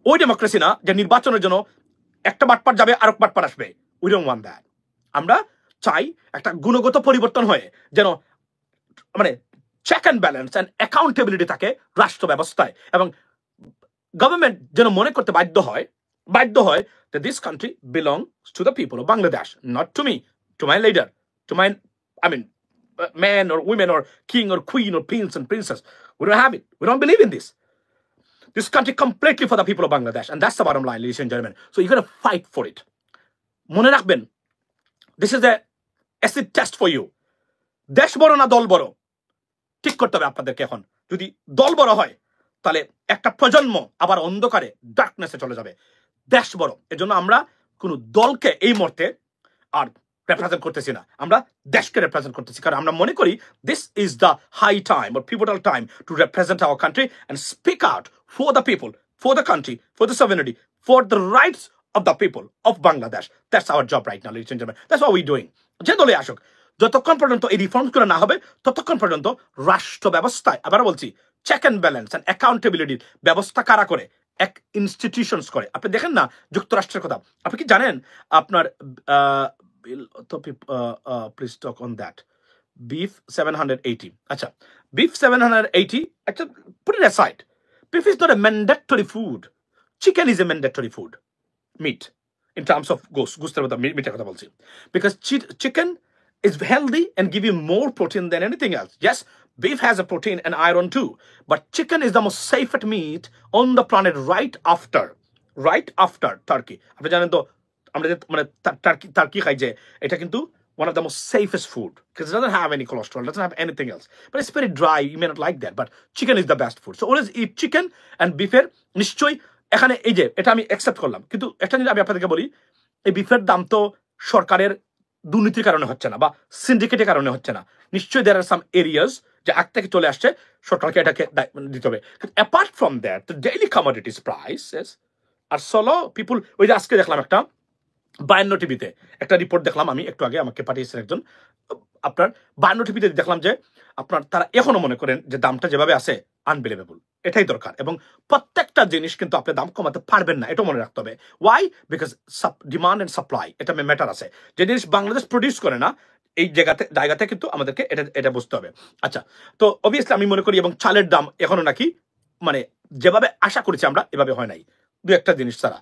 ওই ডেমোক্রেসি না যে নির্বাচনের জন্য একটা বাটপার যাবে আর এক বাটপার আসবে। We don't want that. আমরা চাই একটা গুণগত পরিবর্তন হয়ে যেন মানে check and balance and accountability থাকে রাষ্ট্র ব্যবস্থায়, এবং গভর্নমেন্ট যেন মনে করতে বাধ্য হয় that this country belongs to the people of Bangladesh, not to me, to my leader, to my, I mean, men or women or king or queen or prince and princess. We don't have it. We don't believe in this. This country completely for the people of Bangladesh, and that's the bottom line, ladies and gentlemen. So you're going to fight for it. মনে রাখবেন, this is the acid test for you. দেশ বড় না দল বড় ঠিক করতে হবে আপনাদেরকে এখন। যদি দল বড় হয় তাহলে একটা প্রজন্ম আবার অন্ধকারে ডার্কনেসে চলে যাবে। দেশ বড়, এজন্য আমরা কোনো দলকে এই মুহূর্তে আর রিপ্রেজেন্ট করতেছি না, আমরা দেশকে রিপ্রেজেন্ট করতেছি, কারণ আমরা মনে করি this is the high time or pivotal time to represent our country and speak out for the people, for the country, for the sovereignty, for the rights of the people of Bangladesh. That's our job right now, ladies and gentlemen. That's what we're doing. যে দলে আসুক, যতক্ষণ পর্যন্ত এই রিফর্মসগুলো না হবে ততক্ষণ পর্যন্ত রাষ্ট্র ব্যবস্থায়, আবার বলছি, চেক অ্যান্ড ব্যালেন্স অ্যান্ড অ্যাকাউন্টেবিলিটির ব্যবস্থা কারা করে? এক ইনস্টিটিউশনস করে। আপনি দেখেন না যুক্তরাষ্ট্রের কথা, আপনি কি জানেন আপনার please talk on that beef 780, আচ্ছা, beef 780, আচ্ছা, put it aside. Beef is not a mandatory food. Chicken is a mandatory food, meat, in terms of গোস্তের কথা, মিটের কথা বলছি, because chicken is healthy and give you more protein than anything else. Yes, beef has a protein and iron too, but chicken is the most safest meat on the planet right after turkey. আপনি জানেন তো আমরা যে মানে turkey খাই, যে এটা কিন্তু one of the most safest food because it doesn't have any cholesterol, doesn't have anything else, but it's very dry. You may not like that, but chicken is the best food. So always eat chicken and beef. নিশ্চয়ই এখানে এই যে এটা আমি accept করলাম, কিন্তু একটা জিনিস আমি আপনাদেরকে বলি, এই বিফের দাম তো সরকারের দুর্নীতির কারণে হচ্ছে না বা সিন্ডিকেটের কারণে হচ্ছে না। নিশ্চয়ই there are some areas যে আগ থেকে চলে আসছে, সরকারকে এটাকে দিতে হবে। Apart from that, the daily commodities prices আর সলো পিপুল, ওই যে আজকে দেখলাম একটা 52 টিভিতে একটা রিপোর্ট দেখলাম, আমি একটু আগে আমাকে পাঠিয়েছেন একজন, আপনার 52 টিভিতে দেখলাম যে আপনার তারা এখনো মনে করেন যে দামটা যেভাবে আছে আনবিলিভেবল, এটাই দরকার, এবং প্রত্যেকটা জিনিস কিন্তু আপনি দাম কমাতে পারবেন না, এটা মনে রাখতে হবে। Why? Because demand and supply, এটা ম্যাটার আছে। যে জিনিস বাংলাদেশ প্রডিউস করে না এই জায়গাতে কিন্তু আমাদেরকে এটা বুঝতে হবে। আচ্ছা, তো অবভিয়াসলি আমি মনে করি, এবং চালের দাম এখনো নাকি মানে যেভাবে আশা করেছি আমরা এভাবে হয় নাই, দু একটা জিনিস ছাড়া।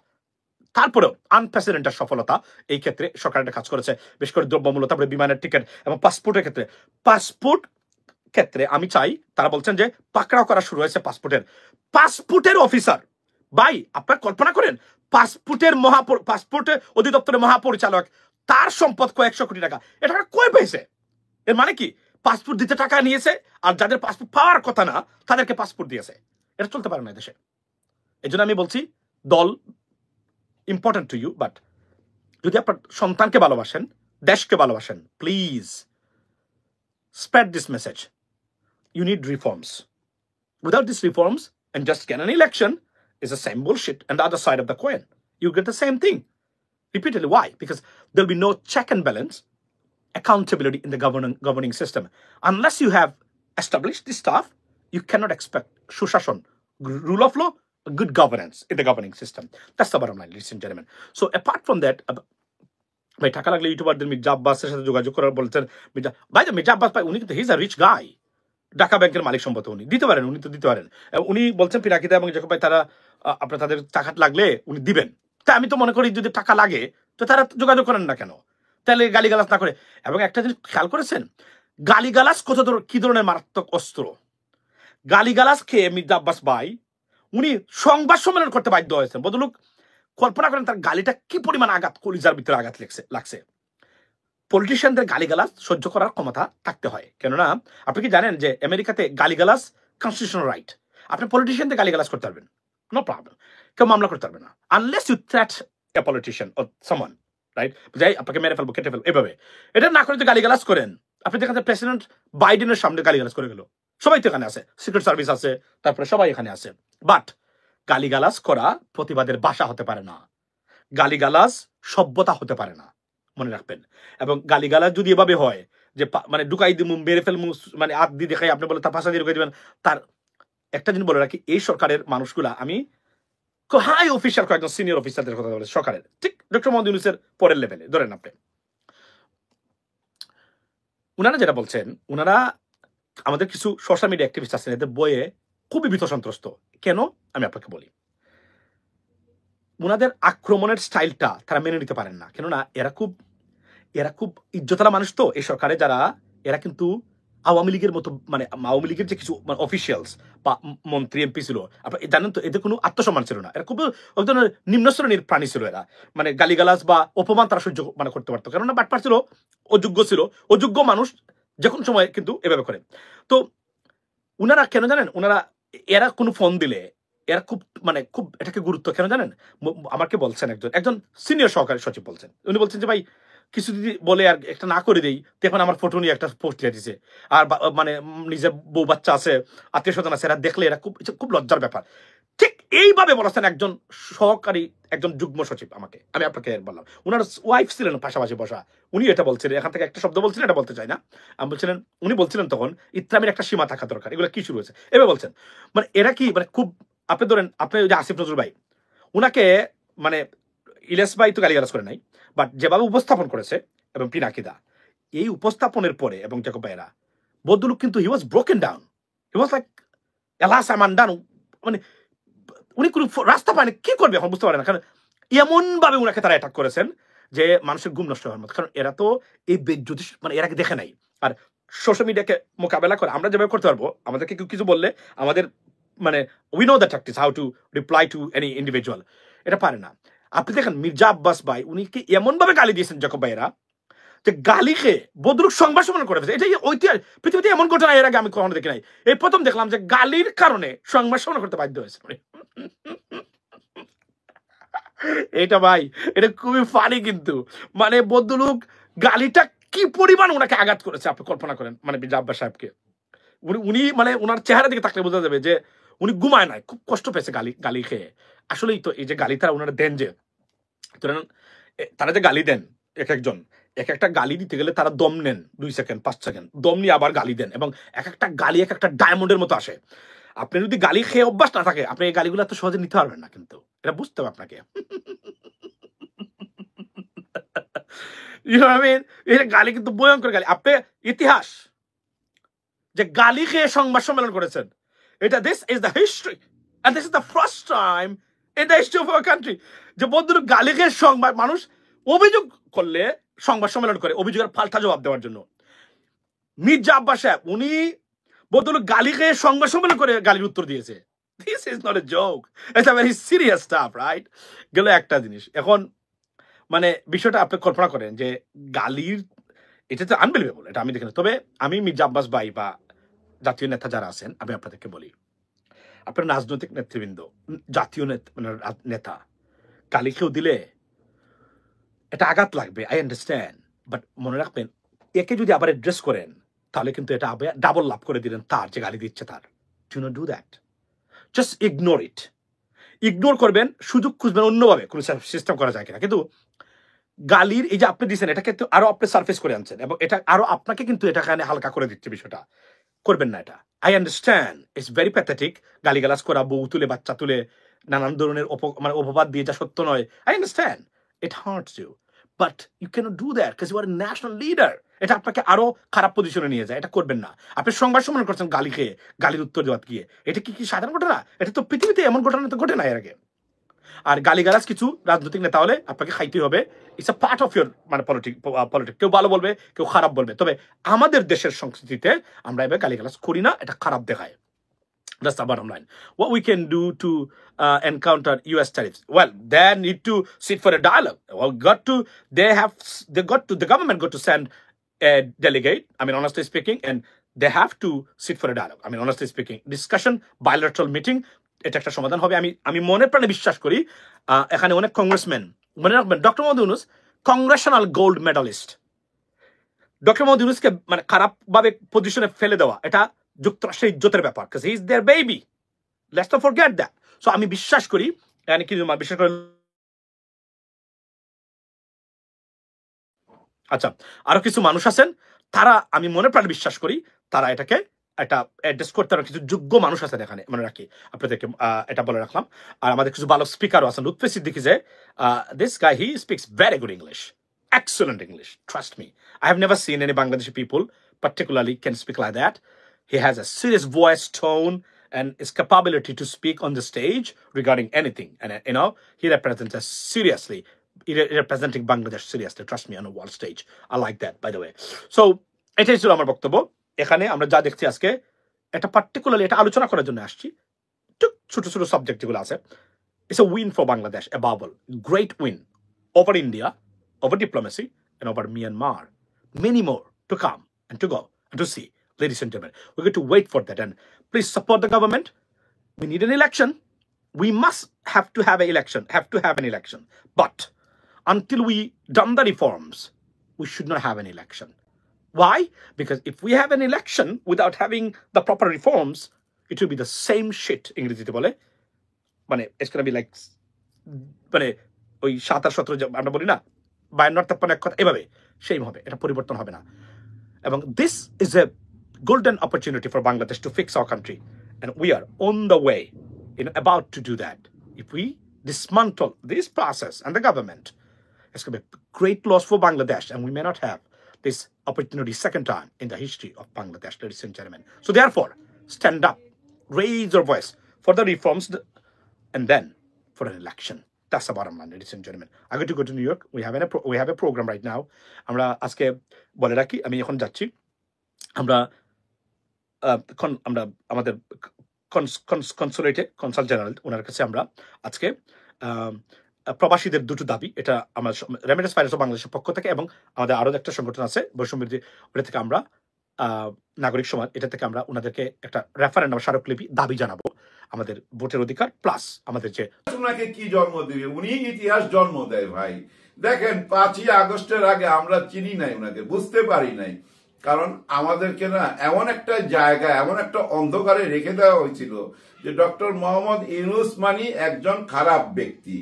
তারপরেও আনপ্রেসিডেন্টের সফলতা এই ক্ষেত্রে সরকার একটা কাজ করেছে, বিশেষ করে দ্রব্যমূল্য, তারপরে বিমানের টিকিট এবং পাসপোর্টের ক্ষেত্রে আমি চাই, তারা বলছেন যে পাকড়াও করা শুরু হয়েছে পাসপোর্টের অফিসার। ভাই, আপনারা কল্পনা করেন, পাসপোর্টের অধিদপ্তরের মহাপরিচালক, তার সম্পদ কয়েকশো কোটি টাকা, এটা কই পেয়েছে? এর মানে কি, পাসপোর্ট দিতে টাকা নিয়েছে, আর যাদের পাসপোর্ট পাওয়ার কথা না তাদেরকে পাসপোর্ট দিয়েছে। এটা চলতে পারে না দেশে। এই জন্য আমি বলছি, দল ইম্পর্টেন্ট টু ইউ, বাট যদি আপনার সন্তানকে ভালোবাসেন, দেশকে ভালোবাসেন, please spread this message. You need reforms. Without these reforms, and just get an election is the same bullshit, and the other side of the coin, you get the same thing repeatedly. Why? Because there'll be no check and balance, accountability in the governing system. Unless you have established this stuff, you cannot expect shushashon, rule of law, good governance in the governing system. That's the bottom line, ladies and gentlemen. So apart from that, ভাই টাকা লাগলে ইউটিউবারদের মির্জা আব্বাসের সাথে যোগাযোগ করার বলছেন। মির্জা আব্বাস ভাই, উনি কিন্তু হিজ আ রিচ গাই, ঢাকা ব্যাংকের মালিক সম্পত্তি, উনি দিতে পারেন, উনি বলছেন পিরাকিদা এবং জাকব ভাই, তারা আপনার তাদের টাকা লাগলে উনি দিবেন। তাই আমি তো মনে করি যদি টাকা লাগে তো তারা যোগাযোগ করেন না কেন, তাহলে গালিগালাজ না করে। এবং একটা জিনিস খেয়াল করেছেন, গালিগালাজ কি ধরনের মারাত্মক অস্ত্র। গালিগালাজ খেয়ে মির্জা আব্বাস ভাই উনি সংবাদ সম্মেলন করতে বাধ্য হয়েছেন। বদলুক কল্পনা করেন তার গালিটা কি পরিমাণ আঘাত, কলিজার ভিতরে আঘাত লাগছে। পলিটিশিয়ানদের গালিগালাজ সহ্য করার ক্ষমতা থাকতে হয়, কেননা আপনি কি জানেন যে আমেরিকাতে গালিগালাজ কনস্টিটিউশনাল রাইট। আপনি পলিটিশিয়ানদের গালিগালাজ করতে পারবেন, নো প্রবলেম, কেউ মামলা করতে পারবে না, unless you threat a politician or someone, right? যাই আপনাকে মেরে ফেলবো, কেটে ফেলবো, এভাবে এটা না করে যদি গালিগালাজ করেন, আপনি দেখেন প্রেসিডেন্ট বাইডেনের সামনে গালিগালাজ করে গেল, সবাই তো এখানে আছে, সিক্রেট সার্ভিস আছে, তারপরে সবাই এখানে আছে। বাট গালিগালাজ করা প্রতিবাদের ভাষা হতে পারে না, গালিগালাজ সভ্যতা হতে পারে না, মনে রাখবেন। এবং গালিগালাজ যদি এভাবে হয় যে মানে ঢুকাই দিমু, মেরে ফেলমু, মানে হাত দিয়ে দেখাই, আপনি বলে তার ভাষা দিয়ে ঢুকাই দিবেন, তার একটা জিনিস বলে রাখি, এই সরকারের মানুষগুলা, আমি হাই অফিসার, কয়েকজন সিনিয়র অফিসারদের কথা বলে সরকারের, ঠিক ডক্টর মোহাম্মদ ইউনূসের পরের লেভেলে ধরেন আপনি, উনারা যেটা বলছেন, উনারা আমাদের কিছু সোশ্যাল মিডিয়া অ্যাক্টিভিস্ট আছেন, এদের বইয়ে খুবই ভীত সন্ত্রস্ত। কেন আমি আপনাকে বলি, ওনাদের আক্রমণের স্টাইলটা তারা মেনে নিতে পারেন না। কেননা এরা খুব ইজ্জতলা মানুষ তো এই সরকারে যারা, এরা কিন্তু আওয়ামী লীগের মতো, মানে আওয়ামী লীগের যে কিছু অফিসিয়ালস বা মন্ত্রী এমপি ছিল, আপনার জানেন তো, এদের কোনো আত্মসম্মান ছিল না। এরা খুব এক ধরনের নিম্ন শ্রেণীর প্রাণী ছিল। এরা মানে গালিগালাজ বা অপমান তারা সহ্য মানে করতে পারতো, কেননা বাটপার ছিল, অযোগ্য ছিল। অযোগ্য মানুষ যে কোনো সময় কিন্তু এভাবে করে। তো উনারা কেন জানেন, এরা কোনো ফোন দিলে এরা খুব এটাকে গুরুত্ব কেন জানেন? আমাকে বলছেন একজন সিনিয়র সহকারী সচিব বলছেন, উনি বলছেন যে ভাই কিছু যদি বলে আর একটা না করে দেই, তখন আমার ফটো নিয়ে একটা পোস্ট দিয়ে দিছে, আর মানে নিজের বউ বাচ্চা আছে, আত্মীয় স্বজন আছে, এরা দেখলে এরা খুব লজ্জার ব্যাপার। ঠিক এইভাবে বলেছেন একজন সহকারী, একজন যুগ্ম সচিব আমাকে। আমি আপনাকে বললাম, উনার ওয়াইফ ছিলেন পাশাপাশি বসা, উনি এটা বলছিলেন, এখান থেকে একটা শব্দ বলছিলেন, এটা বলতে চাই না, উনি বলছিলেন তখন ইসলামের একটা সীমা থাকা দরকার, এগুলো কি শুরু হয়েছে এভাবে বলছেন। মানে এরা কি মানে খুব, আপনি ধরেন আপনি ওই যে আসিফ নজরুল ভাই, উনাকে মানে ইলিয়াস ভাই তো গালিগালাজ করে নাই, বাট যেভাবে উপস্থাপন করেছে এবং পিনাকিদা, এই উপস্থাপনের পরে এবং জ্যাকব ভাইয়েরা, বদলুক কিন্তু he was broken down, he was like এলাস আমান, মানে উনি কোন রাস্তা পায় না, কি করবে এখন বুঝতে পারে না। কারণ এমন ভাবে উনাকে তারা অ্যাটাক করেছেন যে মানুষের ঘুম নষ্ট হওয়ার মতো। কারণ এরা তো এই জ্যোতিষ মানে এরাকে দেখে নাই, আর সোশ্যাল মিডিয়াকে মোকাবেলা করে আমরা যেভাবে করতে পারবো, আমাদেরকে কেউ কিছু বললে আমাদের মানে we know the tactics how to reply to any individual, এটা পারে না। আপনি দেখেন মির্জা আব্বাস ভাই, উনি কি এমন ভাবে গালি দিয়েছেন জ্যাকব ভাইয়েরা, যে গালি খেয়ে বদরুক সংবাদ সম্মেলন করে ফেলেছে। এটাই ঐতিহাসিক, পৃথিবীতে এমন ঘটনা এর আগে আমি কখনো দেখি নাই। এই প্রথম দেখলাম যে গালির কারণে সংবাদ সম্মেলন করতে বাধ্য হয়েছে। এটা ভাই, এটা খুবই ফানি কিন্তু, মানে বদরুক গালিটা কি পরিমাণ ওনাকে আঘাত করেছে আপনি কল্পনা করেন, মানে মির্জা আব্বাস সাহেবকে। উনি মানে ওনার চেহারা দিকে তাকলে বোঝা যাবে যে উনি ঘুমায় নাই, খুব কষ্ট পেয়েছে গালি খেয়ে। আসলেই তো এই যে গালি তারা ওনারা দেন, যে তারা যে গালি দেন, এক একটা গালি দিতে গেলে তারা দম নেন 2 সেকেন্ড 5 সেকেন্ড, দম নিয়ে আবার গালি দেন, এবং এক একটা গালি এক একটা ডায়মন্ডের মতো আসে। আপনি যদি গালি খেয়ে অভ্যাস না থাকে, আপনি এই গালিগুলো এত সহজে নিতে পারবেন না, কিন্তু এটা বুঝতে হবে আপনাকে। এই গালি কিন্তু ভয়ঙ্কর গালি। আপনি ইতিহাস যে গালি খেয়ে সংবাদ সম্মেলন করেছেন, এটা this is the history and this is the first time in the history of our country যে বদরুক গালি খেয়ে সংবাদ, মানুষ অভিযোগ করলে সংবাদ সম্মেলন করে অভিযোগের পাল্টা জবাব দেওয়ার জন্য। মির্জা আব্বাস সাহেব উনি বদরুক গালি খেয়ে সংবাদ সম্মেলন করে গালির উত্তর দিয়েছে। This is not a joke, it's a very serious staff, right? গেল একটা জিনিস। এখন মানে বিষয়টা আপনি কল্পনা করেন যে গালির, এটা তো আনবিলিভেবল, এটা আমি দেখি না। তবে আমি মির্জা আব্বাস ভাই বা জাতীয় নেতা যারা আছেন, আমি আপনাদেরকে বলি, আপনার রাজনৈতিক নেতৃবৃন্দ, জাতীয় নেতা গালি কেউ দিলে এটা আঘাত লাগবে, আই আন্ডারস্ট্যান্ড, বাট মনে রাখবেন একে যদি আবার অ্যাড্রেস করেন, তাহলে কিন্তু এটা ডাবল লাভ করে দিলেন তার যে গালি দিচ্ছে তার। Do not do that, just ignore it. Ignore করবেন, সুযোগ খুঁজবেন অন্যভাবে কোনো সিস্টেম করা যায় কিনা। কিন্তু গালির এই যে আপনি দিচ্ছেন, এটাকে তো আরো আপনি সার্ফেস করে আনছেন, এবং এটা আরো আপনাকে কিন্তু এটা কানে হালকা করে দিচ্ছে। বিষয়টা করবেন না এটা। I understand it's very pathetic, গালিগালাজ করা, বউ তুলে বাচ্চা তুলে নানান ধরনের মানে অপবাদ দিয়ে, যা সত্য নয়। I understand it hurts you, but you cannot do that because you are national leader. এটা আপনাকে আরো খারাপ পজিশনে নিয়ে যায়, এটা করবেন না। আপনি সংবাদ সম্মেলন করছেন গালি খেয়ে, গালির উত্তর দেওয়া গিয়ে, এটা কি সাধারণ ঘটনা? এটা তো পৃথিবীতে এমন ঘটনা তো ঘটে না এর আগে। আর গালিগালাজ কিছু রাজনৈতিক নেতা হলে আপনাকে খাইতে হবে, it's a part of your মানে পলিটিক্স। কেউ ভালো বলবে, কেউ খারাপ বলবে, তবে আমাদের দেশের সংস্কৃতিতে আমরা এবার গালিগালাজ করি না, এটা খারাপ দেখায়। That's the bottom line. What we can do to encounter U.S. tariffs? Well, they need to sit for a dialogue. Well, the government got to send a delegate. I mean, honestly speaking, and they have to sit for a dialogue. I mean, honestly speaking, discussion, bilateral meeting. এটা একটা সমাধান হবে। আমি মনে প্রাণে বিশ্বাস করি। এখানে অনেক কংগ্রেসম্যান, মনে রাখবেন doctor Mohammad Yunus congressional gold medalist. Doctor Mohammad ইউনূসকে মানে খারাপ ভাবে পজিশনে ফেলে দেওয়া, এটা যুক্তরাষ্ট্রের ইজ্জতের ব্যাপার, কারণ he is their baby, let's not forget that. So আমি বিশ্বাস করি, মানে কি বিশ্বাস করি। আচ্ছা, আরো কিছু মানুষ আছেন, তারা আমি মনে প্রাণে বিশ্বাস করি তারা এটাকে একটা অ্যাড্রেস করতে পারে। কিছু যোগ্য মানুষ আছেন এখানে, মনে রাখি আপনাদেরকে এটা বলে রাখলাম। আর আমাদের কিছু ভালো স্পিকারও আছেন। লুৎফি সিদ্দিকী যে this guy, he speaks very good English, excellent English, trust me. I have never seen any Bangladeshi people particularly can speak like that. He has a serious voice tone and his capability to speak on the stage regarding anything. And, he represents us seriously. Representing Bangladesh seriously. Trust me, on a world stage. I like that, by the way. So, এটাই ছিল আমার বক্তব্য। এখানে আমরা যা দেখছি আজকে, এটা পার্টিকুলারলি এটা আলোচনা করার জন্য আসছি। ছোট ছোট সাবজেক্ট যেগুলো আছে। It's a win for Bangladesh, above all. Great win over India, over diplomacy, and over Myanmar. Many more to come and to go and to see. Ladies and gentlemen, we're going to wait for that. And please support the government. We need an election. We must have to have an election. But until we done the reforms, we should not have an election. Why? Because if we have an election without having the proper reforms, it will be the same shit. ইংরেজিতে বলে মানে it's going to be like মানে ওই 17 আমরা বলি না 52 এক কথা এভাবে সেম হবে, এটা পরিবর্তন হবে না। এবং this is a golden opportunity for Bangladesh to fix our country, and we are on the way, about to do that. If we dismantle this process and the government, it's going to be a great loss for Bangladesh, and we may not have this opportunity second time in the history of Bangladesh, ladies and gentlemen. So therefore, stand up, raise your voice for the reforms, and then for an election. That's the bottom line, ladies and gentlemen. I'm going to go to New York. We have a program right now. আমরা আজকে বলে রাখি, আমি এখন যাচ্ছি। আমরা আমাদের কনসুলেটে consul general ওনার কাছে আমরা আজকে প্রবাসীদের দুটো দাবি, এটা আমার রেমিটেন্স ফাইন্যান্স বাংলাদেশের পক্ষ থেকে এবং আমাদের আরো একটা সংগঠন আছে বৈষম্যবিরোধী, ওটা থেকে আমরা নাগরিক সমাজ, এটা থেকে আমরা ওনাদেরকে একটা রেফারেন্ডাম স্মারকলিপি দাবি জানাবো আমাদের ভোটের অধিকার প্লাস আমাদের যে ওনাকে কি জন্ম দিবে, উনি ইতিহাস জন্ম দেয় ভাই। দেখেন 5ই আগস্টের আগে আমরা চিনি নাই ওনাকে, বুঝতে পারি নাই, কারণ আমাদেরকে না এমন একটা জায়গা, এমন একটা অন্ধকারে রেখে দেওয়া হয়েছিল যে ডক্টর মোহাম্মদ ইউনূস মানি একজন খারাপ ব্যক্তি।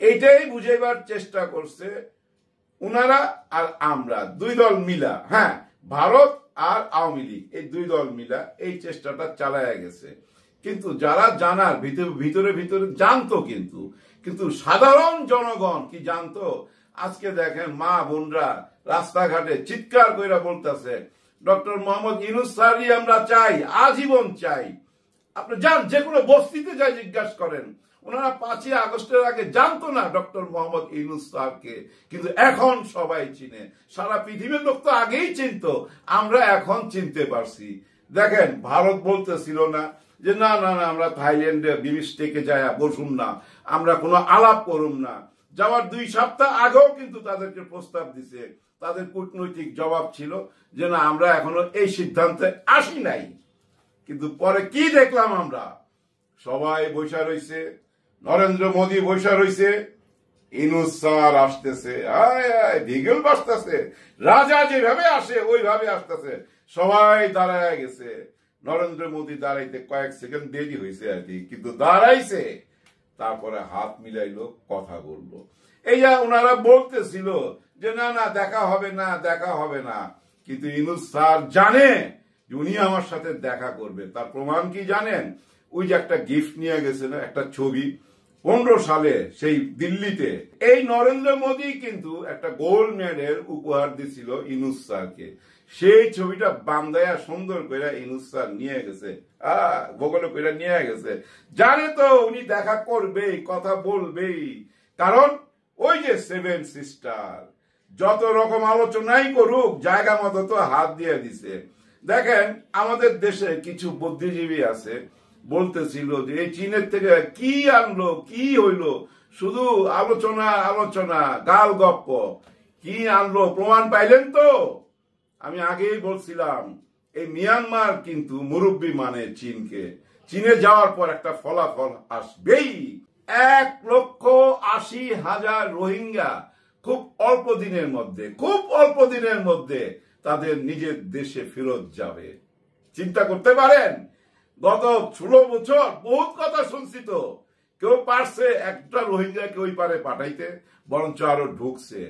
এটাই বুঝাইবার চেষ্টা করছে উনারা আর আমরা, দুই দল মিলা, হ্যাঁ ভারত আর আওয়ামী লীগ, এই দুই দল মিলা এই চেষ্টাটা চালায়া গেছে। কিন্তু যারা জানার ভিতরে ভিতরে জানতো, কিন্তু সাধারণ জনগণ কি জানতো? আজকে দেখেন মা বোনরা রাস্তাঘাটে চিৎকার কইরা বলতেছে ডক্টর মোহাম্মদ ইউনূস স্যারই আমরা চাই, আজীবন চাই। আপনি যান যে কোনো বস্তিতে যাই জিজ্ঞাসা করেন, ওনারা 5ই আগস্টের আগে জানতো না ডক্টর মোহাম্মদ ইউনূস স্যারকে, কিন্তু এখন সবাই চিনে। সারা পৃথিবীর লোক তো আগেই চিনতো, আমরা এখন চিনতে পারছি। দেখেন ভারত বলতেছিল না যে না না না আমরা থাইল্যান্ডে বিমস্টেকে যায় বসুন না, আমরা কোনো আলাপ করুম না। যাওয়ার 2 সপ্তাহ আগেও কিন্তু তাদেরকে প্রস্তাব দিছে, তাদের কূটনৈতিক জবাব ছিল যে না আমরা এখনো এই সিদ্ধান্তে আসি নাই। কিন্তু পরে কি দেখলাম আমরা, সবাই বসে রয়েছে, নরেন্দ্র মোদী বসে রয়েছে, ইউনূস স্যার আসতেছে, বিগল বাজতেছে, রাজা যেভাবে আসে ওইভাবে আসতেছে, সবাই দাঁড়ায় গেছে। নরেন্দ্র মোদী দাঁড়াইতে কয়েক সেকেন্ড দেরি হয়েছে আর কি, কিন্তু দাঁড়াইছে, তারপরে হাত মিলাইলো, কথা বললো। এই যা ওনারা বলতেছিল যে না না দেখা হবে না, দেখা হবে না, কিন্তু ইউনূস স্যার জানে উনি আমার সাথে দেখা করবে। তার প্রমাণ কি জানেন? ওই যে একটা গিফট নিয়ে গেছে না, একটা ছবি 15 সালে সেই দিল্লিতে, এই নরেন্দ্র মোদী কিন্তু একটা গোল্ড মেডেল উপহার দিছিল ইউনূস স্যারকে। সেই ছবিটা বান্দায়া সুন্দর করে ইউনূস স্যার নিয়ে গেছে, বগলে করে নিয়ে গেছে। জানে তো উনি দেখা করবেই, কথা বলবেই, কারণ ওই যে 7 সিস্টার যত রকম আলোচনাই করুক জায়গা মতো তো হাত দিয়ে দিছে। দেখেন আমাদের দেশে কিছু বুদ্ধিজীবী আছে, বলতেছিল যে এই চীনের থেকে কি আনলো, কি হইলো, শুধু আলোচনা আলোচনা, গাল গপ্প, কি আনলো প্রমাণ পাইলেন তো? আমি আগেই বলছিলাম এই মিয়ানমার কিন্তু মুরব্বী মানে চীনকে, চীনে যাওয়ার পর একটা ফলাফল আসবেই। 1,80,000 রোহিঙ্গা খুব অল্প দিনের মধ্যে তাদের নিজের দেশে ফেরত যাবে। চিন্তা করতে পারেন? গত 16 বছর বহুত কথা শুনছি, তো কেউ পারছে একটা রোহিঙ্গাকে ওই পারে পাঠাইতে, বরঞ্চ আরো ঢুকছে।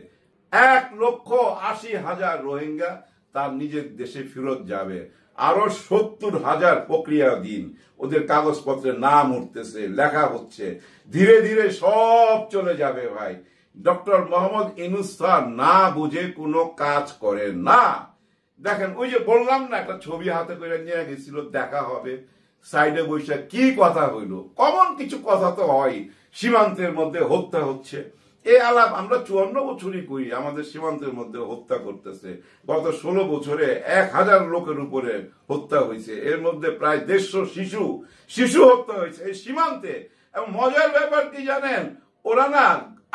1,80,000 রোহিঙ্গা তার নিজের দেশে ফেরত যাবে। আরো 70,000 প্রক্রিয়াধীন, ওদের কাগজপত্রে নাম উঠতেছে, লেখা হচ্ছে, ধীরে ধীরে সব চলে যাবে ভাই। ডক্টর মোহাম্মদ ইউনূস স্যার না বুঝে কোনো কাজ করেন না, দেখেন ওই যে বললাম না, একটা ছবি হাতে করে নিয়ে গেছিল, দেখা হবে, সাইডে বসে কি কথা হইলো, কমন কিছু কথা তো হয়, সীমান্তের মধ্যে হত্যা হচ্ছে, এই আলাপ আমরা 54 বছরই করি, আমাদের সীমান্তের মধ্যে হত্যা করতেছে। গত 16 বছরে 1000 লোকের উপরে হত্যা হয়েছে, এর মধ্যে প্রায় 150 শিশু হত্যা হয়েছে এই সীমান্তে। এবং মজার ব্যাপার কি জানেন, ওরা না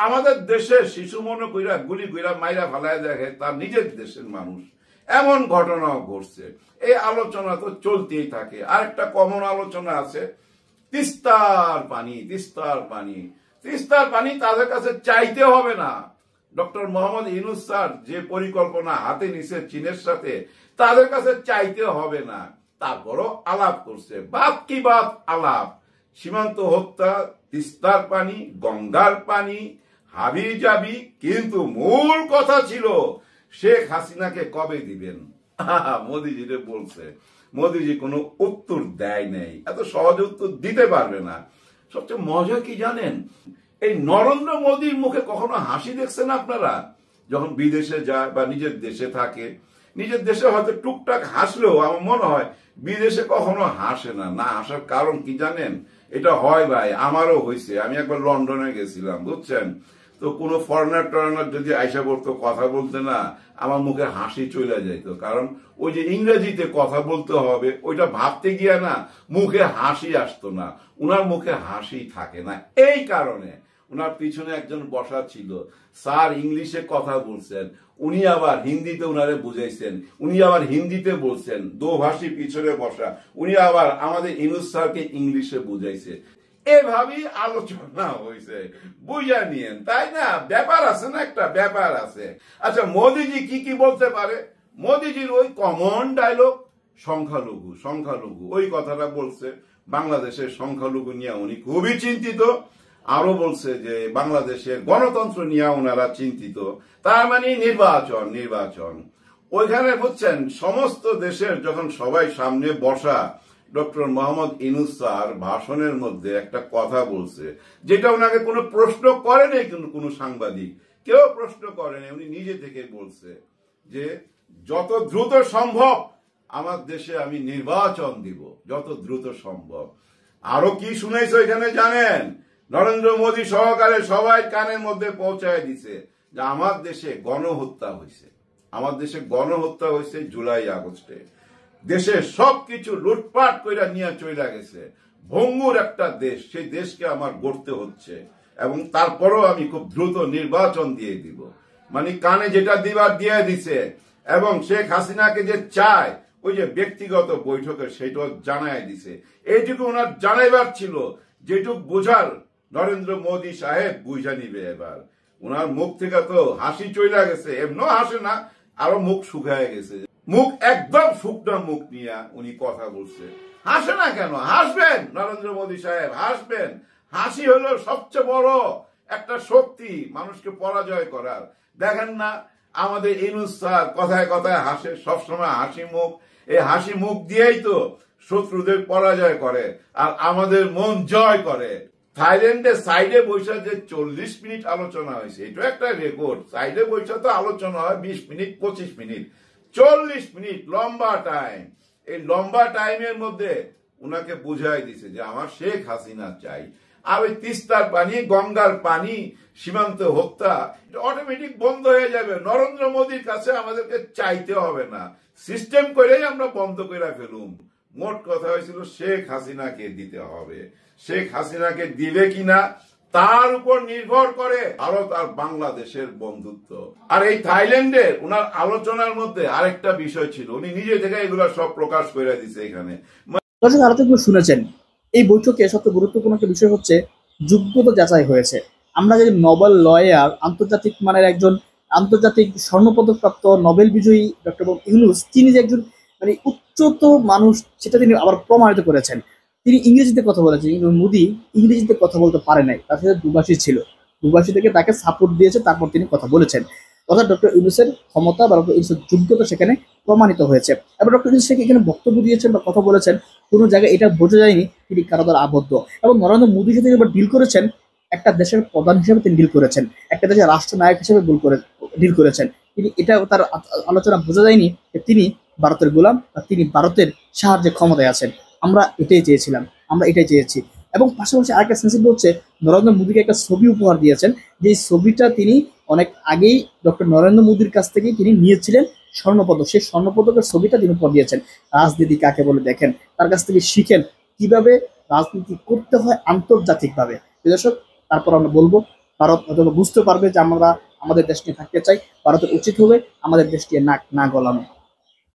আমাদের দেশের শিশু মনে কইরা গুলি কইরা মাইরা ফালায় দেখে তার নিজের দেশের মানুষ, এমন ঘটনাও ঘটছে। এই আলোচনা তো চলতেই থাকে। আরেকটা কমন আলোচনা আছে, তিস্তার পানি, তিস্তার পানি, তিস্তার পানি তাদের কাছে চাইতে হবে না। ডক্টর মোহাম্মদ ইউনূস স্যার যে পরিকল্পনা হাতে নিছে চীনের সাথে, তাদের কাছে চাইতে হবে না, তারপরও আলাপ করছে। বাদ কি বাদ, আলাপ, সীমান্ত হত্যা, তিস্তার পানি, গঙ্গার পানি, হাবি যাবি। কিন্তু মূল কথা ছিল শেখ হাসিনাকে কবে দিবেন। মোদিজিরে বলছে, মোদিজি কোনো উত্তর দেয় নাই, এত সহজ উত্তর দিতে পারবে না। সবচেয়ে মজা কি জানেন, এই নরেন্দ্র মোদীর মুখে কখনো হাসি দেখছেন আপনারা? যখন বিদেশে যায় বা নিজের দেশে থাকে, নিজের দেশে হয়তো টুকটাক হাসলেও আমার মনে হয় বিদেশে কখনো হাসে না। না হাসার কারণ কি জানেন? এটা হয় ভাই, আমারও হয়েছে। আমি একবার লন্ডনে গেছিলাম, বুঝছেন, তো কোনো ফরেনার টরেনার যদি আইসা পড়তো কথা বলতে, না আমার মুখে হাসি চলে যাইতো। কারণ ওই যে ইংরেজিতে কথা বলতে হবে, ওইটা ভাবতে গিয়া না মুখে হাসি আসতো না, উনার মুখে হাসি থাকে না। এই কারণে উনার পিছনে একজন বসা ছিল, স্যার ইংলিশে কথা বলছেন, উনি আবার হিন্দিতে উনারে বুঝাইছেন, উনি আবার হিন্দিতে বলছেন, দোভাষী পিছনে বসা, উনি আবার আমাদের ইউনূস স্যারকে ইংলিশে বুঝাইছে। এভাবেই আলোচনা হয়েছে, বুঝা নিয়েন, তাই না? ব্যাপার আছে না, একটা ব্যাপার আছে। আচ্ছা, মোদিজি কি কি বলতে পারে? মোদিজির ওই কমন ডায়লগ, সংখ্যালঘু সংখ্যালঘু, ওই কথাটা বলছে। বাংলাদেশের সংখ্যালঘু নিয়ে উনি খুবই চিন্তিত। আরো বলছে যে বাংলাদেশের গণতন্ত্র নিয়ে ওনারা চিন্তিত। তার মানে নির্বাচন, নির্বাচন ওইখানে বুঝছেন, সমস্ত দেশের যখন সবাই সামনে বসা, ডক্টর মোহাম্মদ ইউনূস স্যার ভাষণের মধ্যে একটা কথা বলছে, যেটা ওনাকে কোনো প্রশ্ন করেনি, কিন্তু কোনো সাংবাদিক কেউ প্রশ্ন করেনি, উনি নিজে থেকে বলছে যে যত দ্রুত সম্ভব আমার দেশে আমি নির্বাচন দিব, যত দ্রুত সম্ভব। আরো কি শুনেছে এখানে জানেন? নরেন্দ্র মোদী সহকারে সবাই কানের মধ্যে পৌঁছায় দিছে যে আমার দেশে গণহত্যা হয়েছে, আমার দেশে গণহত্যা হয়েছে জুলাই আগস্টে, দেশে সবকিছু লুটপাট কইরা নিয়ে চলে গেছে, ভঙ্গুর একটা দেশ, সেই দেশকে আমার গড়তে হচ্ছে, এবং তারপরও আমি খুব দ্রুত নির্বাচন দিয়ে দিব। মানে কানে যেটা দিবার দিয়ে দিছে। এবং শেখ হাসিনাকে যে চায় ওই যে ব্যক্তিগত বৈঠকে, সেটাও জানায় দিছে। এইটুকু ওনার জানাইবার ছিল, যেটুক বোঝার নরেন্দ্র মোদী সাহেব বুঝা নিবে। এবার ওনার মুখ থেকে তো হাসি চলে গেছে, এমন হাসে না, আরো মুখ শুকায় গেছে, মুখ একদম শুকনো মুখ নিয়ে উনি কথা বলছে। হাসে না কেন? হাসবেন নরেন্দ্র মোদী সাহেব, হাসবেন। হাসি হলো সবচেয়ে বড় একটা শক্তি মানুষকে পরাজয় করার। দেখেন না আমাদের ইউনূস স্যার কথায় কথায় হাসে, সবসময় হাসি মুখ। এই হাসি মুখ দিয়েই তো শত্রুদের পরাজয় করে আর আমাদের মন জয় করে। থাইল্যান্ডে সাইডে বৈশা যে 40 মিনিট আলোচনা হয়েছে, এটা একটা রেকর্ড। সাইডে বৈশা তো আলোচনা হয় 20 মিনিট 25 মিনিট, 40 মিনিট লম্বা টাইম। এই লম্বা টাইমের মধ্যে উনাকে বুঝাই দিছে যে আমার শেখ হাসিনা চাই। আর ওই তিস্তার পানি, গঙ্গার পানি, সীমান্ত হত্যা অটোমেটিক বন্ধ হয়ে যাবে। নরেন্দ্র মোদীর কাছে আমাদেরকে চাইতে হবে না, সিস্টেম করেই আমরা বন্ধ করে ফেলুম। মোট কথা হয়েছিল শেখ হাসিনাকে দিতে হবে। শেখ হাসিনাকে দিবে কিনা তার উপর নির্ভর করে ভারত আর বাংলাদেশের বন্ধুত্ব। আর এই থাইল্যান্ডের উনার আলোচনার মধ্যে আরেকটা বিষয় ছিল, উনি নিজে থেকে এগুলো সব প্রকাশ করে দিছে এখানে। দর্শক, আলোচনা শুনেছেন, এই বৈঠকে সবচেয়ে গুরুত্বপূর্ণ একটা বিষয় হচ্ছে যোগ্যতা যাচাই হয়েছে। আমরা যদি নোবেল লয়ার, আন্তর্জাতিক মানের একজন আন্তর্জাতিক স্বর্ণপদক প্রাপ্ত নোবেল বিজয়ী ডক্টর ইউনূস, তিনি যে একজন মানে উচ্চত মানুষ, সেটা তিনি আবার প্রমাণিত করেছেন। তিনি ইংরেজিতে কথা বলেছেন, কিন্তু মোদী ইংরেজিতে কথা বলতে পারে নাই, তার সাথে দুভাষী ছিল, দুভাষী থেকে তাকে সাপোর্ট দিয়েছে, তারপর তিনি কথা বলেছেন। অর্থাৎ ডক্টর ইউনূসের ক্ষমতা বা ডক্টর ইউনূসের যোগ্যতা সেখানে প্রমাণিত হয়েছে। এবার ডক্টর ইউনূস এখানে বক্তব্য দিয়েছেন বা কথা বলেছেন, কোনো জায়গায় এটা বোঝা যায়নি তিনি কারাগারে আবদ্ধ। এবং নরেন্দ্র মোদীর সাথে এবার ডিল করেছেন, একটা দেশের প্রধান হিসেবে তিনি ডিল করেছেন, একটা দেশের রাষ্ট্রনায়ক হিসেবে ডিল করেছেন। তিনি এটা তার আলোচনা বোঝা যায়নি যে তিনি ভারতের গোলাম বা তিনি ভারতের সাহায্যে ক্ষমতায় আছেন। আমরা এটাই চেয়েছিলাম, আমরা এটাই চেয়েছি। এবং পাশাপাশি আরেকটা সেন্সিটিভ হচ্ছে, নরেন্দ্র মোদীকে একটা ছবি উপহার দিয়েছেন, যে ছবিটা তিনি অনেক আগেই ডক্টর নরেন্দ্র মোদীর কাছ থেকেই তিনি নিয়েছিলেন স্বর্ণপদক। সেই স্বর্ণপদকের ছবিটা তিনি উপহার দিয়েছেন। রাজনীতি কাকে বলে দেখেন, তার কাছ থেকে শিখেন কিভাবে রাজনীতি করতে হয় আন্তর্জাতিকভাবে। দর্শক, তারপর আমরা বলবো ভারত হয়তো বুঝতে পারবে যে আমরা আমাদের দেশ নিয়ে থাকতে চাই। ভারতের উচিত হবে আমাদের দেশকে নাক না গলানো।